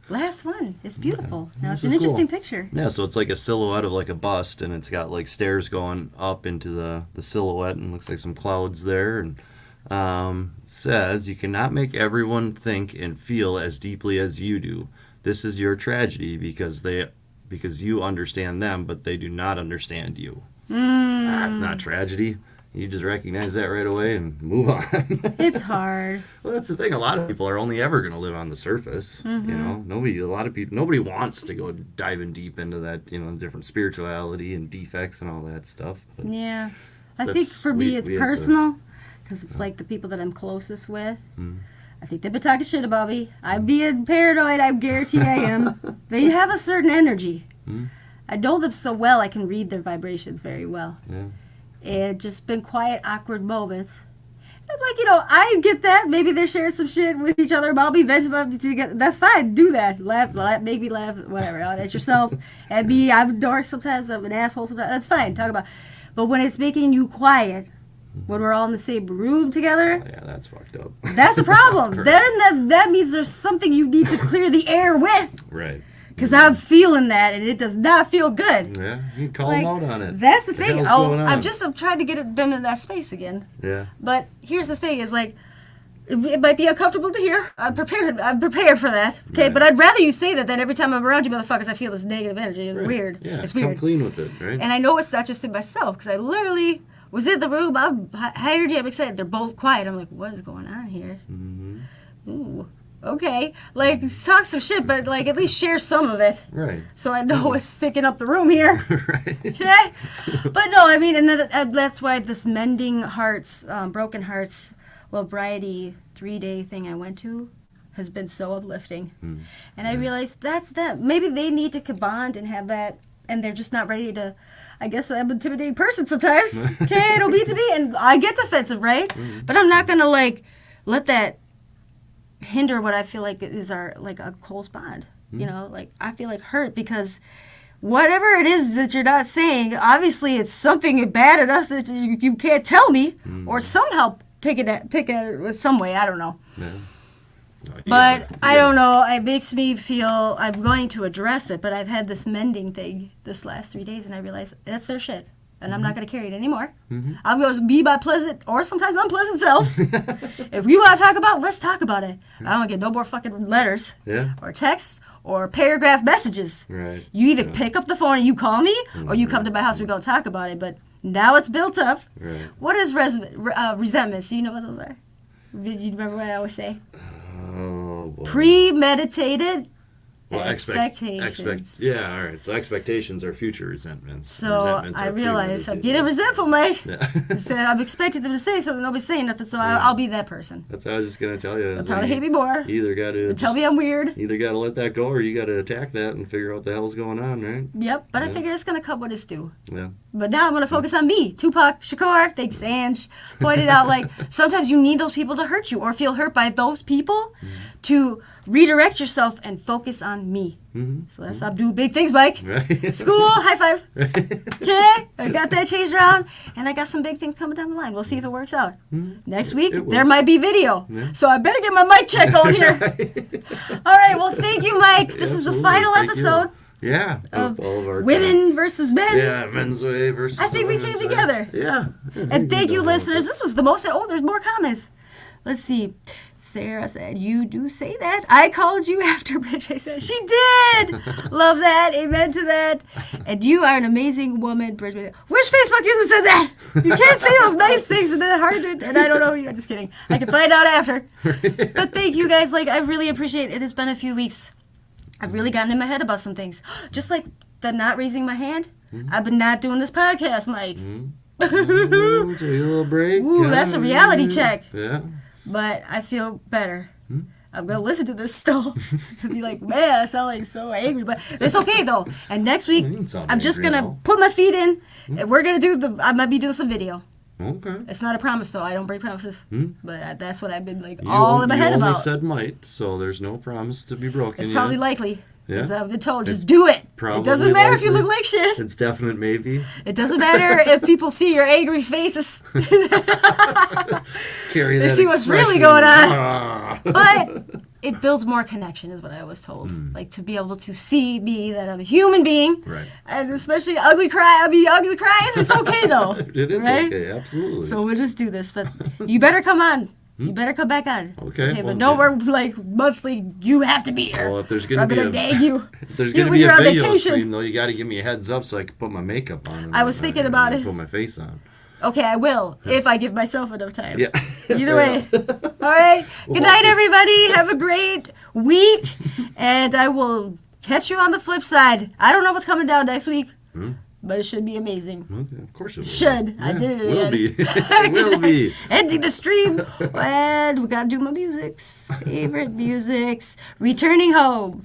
Last one. It's beautiful. Now it's This an is interesting cool. picture. Yeah, so it's like a silhouette of like a bust, and it's got like stairs going up into the silhouette, and looks like some clouds there. And says you cannot make everyone think and feel as deeply as you do. This is your tragedy because you understand them, but they do not understand you. That's not tragedy. You just recognize that right away and move on. It's hard. Well, that's the thing. A lot of people are only ever going to live on the surface. Nobody wants to go diving deep into that, different spirituality and defects and all that stuff. But Yeah. I think That's- for me we it's have to- personal. because it's like the people that I'm closest with. I think they've been talking shit about me. I'm being paranoid. I guarantee I am. They have a certain energy. I know them so well. I can read their vibrations very well. Yeah. And just been quiet, awkward moments. I'm like, you know, I get that. Maybe they're sharing some shit with each other. I'll be venting about it together. That's fine. Do that. Laugh, make me laugh, whatever. At yourself. At me, I'm a dork sometimes. I'm an asshole sometimes. That's fine. Talk about. But when it's making you quiet, when we're all in the same room together, Oh, yeah, that's fucked up. that's a problem. Then that means there's something you need to clear the air with. Right. Because I'm feeling that, and it does not feel good. Yeah, you can call them out on it. That's the What thing. hell's going on? I'm trying to get them in that space again. Yeah. But here's the thing: is like, it might be uncomfortable to hear. I'm prepared for that. Okay, Right. but I'd rather you say that than every time I'm around you, motherfuckers. I feel this negative energy. It's Right. weird. Yeah, It's come weird. clean with it, right? And I know it's not just in myself because I literally was in the room. I'm high energy. I'm excited. They're both quiet. I'm like, what is going on here? Ooh. Okay, like talk some shit, but like at least share some of it. Right. So I know what's sticking up the room here. Right. Okay? But no, I mean, and that's why this Mending Hearts, Broken Hearts, Variety 3-day thing I went to has been so uplifting. And I realized that's that. Maybe they need to bond and have that, and they're just not ready to. I guess I'm an intimidating person sometimes. Okay, it'll be to me, and I get defensive, right? But I'm not gonna like let that hinder what I feel like is our like a close bond. You know, like I feel like hurt because whatever it is that you're not saying, obviously it's something bad enough that you can't tell me or somehow pick at it with some way. I don't know. Yeah. No, you But gotta- I don't know. It makes me feel I'm going to address it. But I've had this mending thing this last 3 days, and I realized that's their shit, and I'm not going to carry it anymore. I'm going to be my pleasant or sometimes unpleasant self. If we want to talk about it, let's talk about it. I don't want to get no more fucking letters Yeah. or texts or paragraph messages. Right. You either pick up the phone and you call me, or you come to my house. We're going to talk about it. But now it's built up. Right. What is resentments? Do you know what those are? You remember what I always say? Oh, boy. Premeditated expectations. Yeah, all right. So expectations are future resentments. So Resentments I are realize I'm premeditated. getting resentful, Mike. Yeah. So I'm expecting them to say something. Nobody's saying nothing, so I'll be that person. That's what I was just gonna tell you. They'll probably hate me more. You either gotta Tell me I'm weird. either gotta let that go, or you gotta attack that and figure out what the hell's going on, right? Yep, but I figure it's going to come with its due. Yeah. But now I'm going to focus on me. Tupac Shakur, thanks, Ange, pointed out, like, sometimes you need those people to hurt you or feel hurt by those people to redirect yourself and focus on me. So that's why I'm doing big things, Mike. Right. School, high five. Okay, I got that changed around, and I got some big things coming down the line. We'll see if it works out. Next week, it will. there might be video. So I better get my mic check on here. All right, well, thank you, Mike. This is the Absolutely. final Thank you. episode Yeah. of all of our Women versus Men. Yeah, men's way versus. I think we women's came way. together. Yeah. And thank you, listeners. This was the most. Oh, there's more comments. Let's see. Sarah said, "You do say that. I called you after Bridge." I said, "She did." Love that. Amen to that. And you are an amazing woman, Bridge. Which Facebook user said that? You can't say those nice things and then hard to, and I don't know who you're. Just kidding. I can find out after. But thank you guys. Like, I really appreciate it. It has been a few weeks. I've really gotten in my head about some things. Just like the not raising my hand. I've been not doing this podcast, Mike. Ooh, take a little break. Ooh, that's a reality check. Yeah. But I feel better. I'm going to listen to this still and be like, man, I sound like so angry. But it's okay, though. And next week, You don't sound I'm just angry going at to all. put my feet in. And we're going to do I might be doing some video. Okay. It's not a promise, though. I don't break promises. But that's what I've been, like, You all in my head only about. said might, so there's no promise to be broken. It's yet. probably likely. Yeah. Because I've been told, just do it. It doesn't matter if you look like shit. It's definite maybe. It doesn't matter if people see your angry faces. Carry They that see what's really expression. going on. Ah. But it builds more connection, is what I was told. Like, to be able to see me, that I'm a human being. Right. And especially ugly crying. It's okay, though. It is right? okay, absolutely. So we'll just do this. But you better come on. You better come back on. Okay, But well, no yeah. more, like, monthly, you have to be here. Well, if there's gonna I'm be gonna a dag you. if there's You- gonna when be you're a on video vacation. stream though, you got to give me a heads up so I can put my makeup on. and I was thinking about it. Put my face on. Okay, I will, if I give myself enough time. Yeah. Either way. All right. Good night, everybody. Have a great week. And I will catch you on the flip side. I don't know what's coming down next week. but it should be amazing. Okay, of course it will. Should. I did it Will again. be. It will be. Ending the stream. And we gotta do my musics. Favorite musics. Returning home.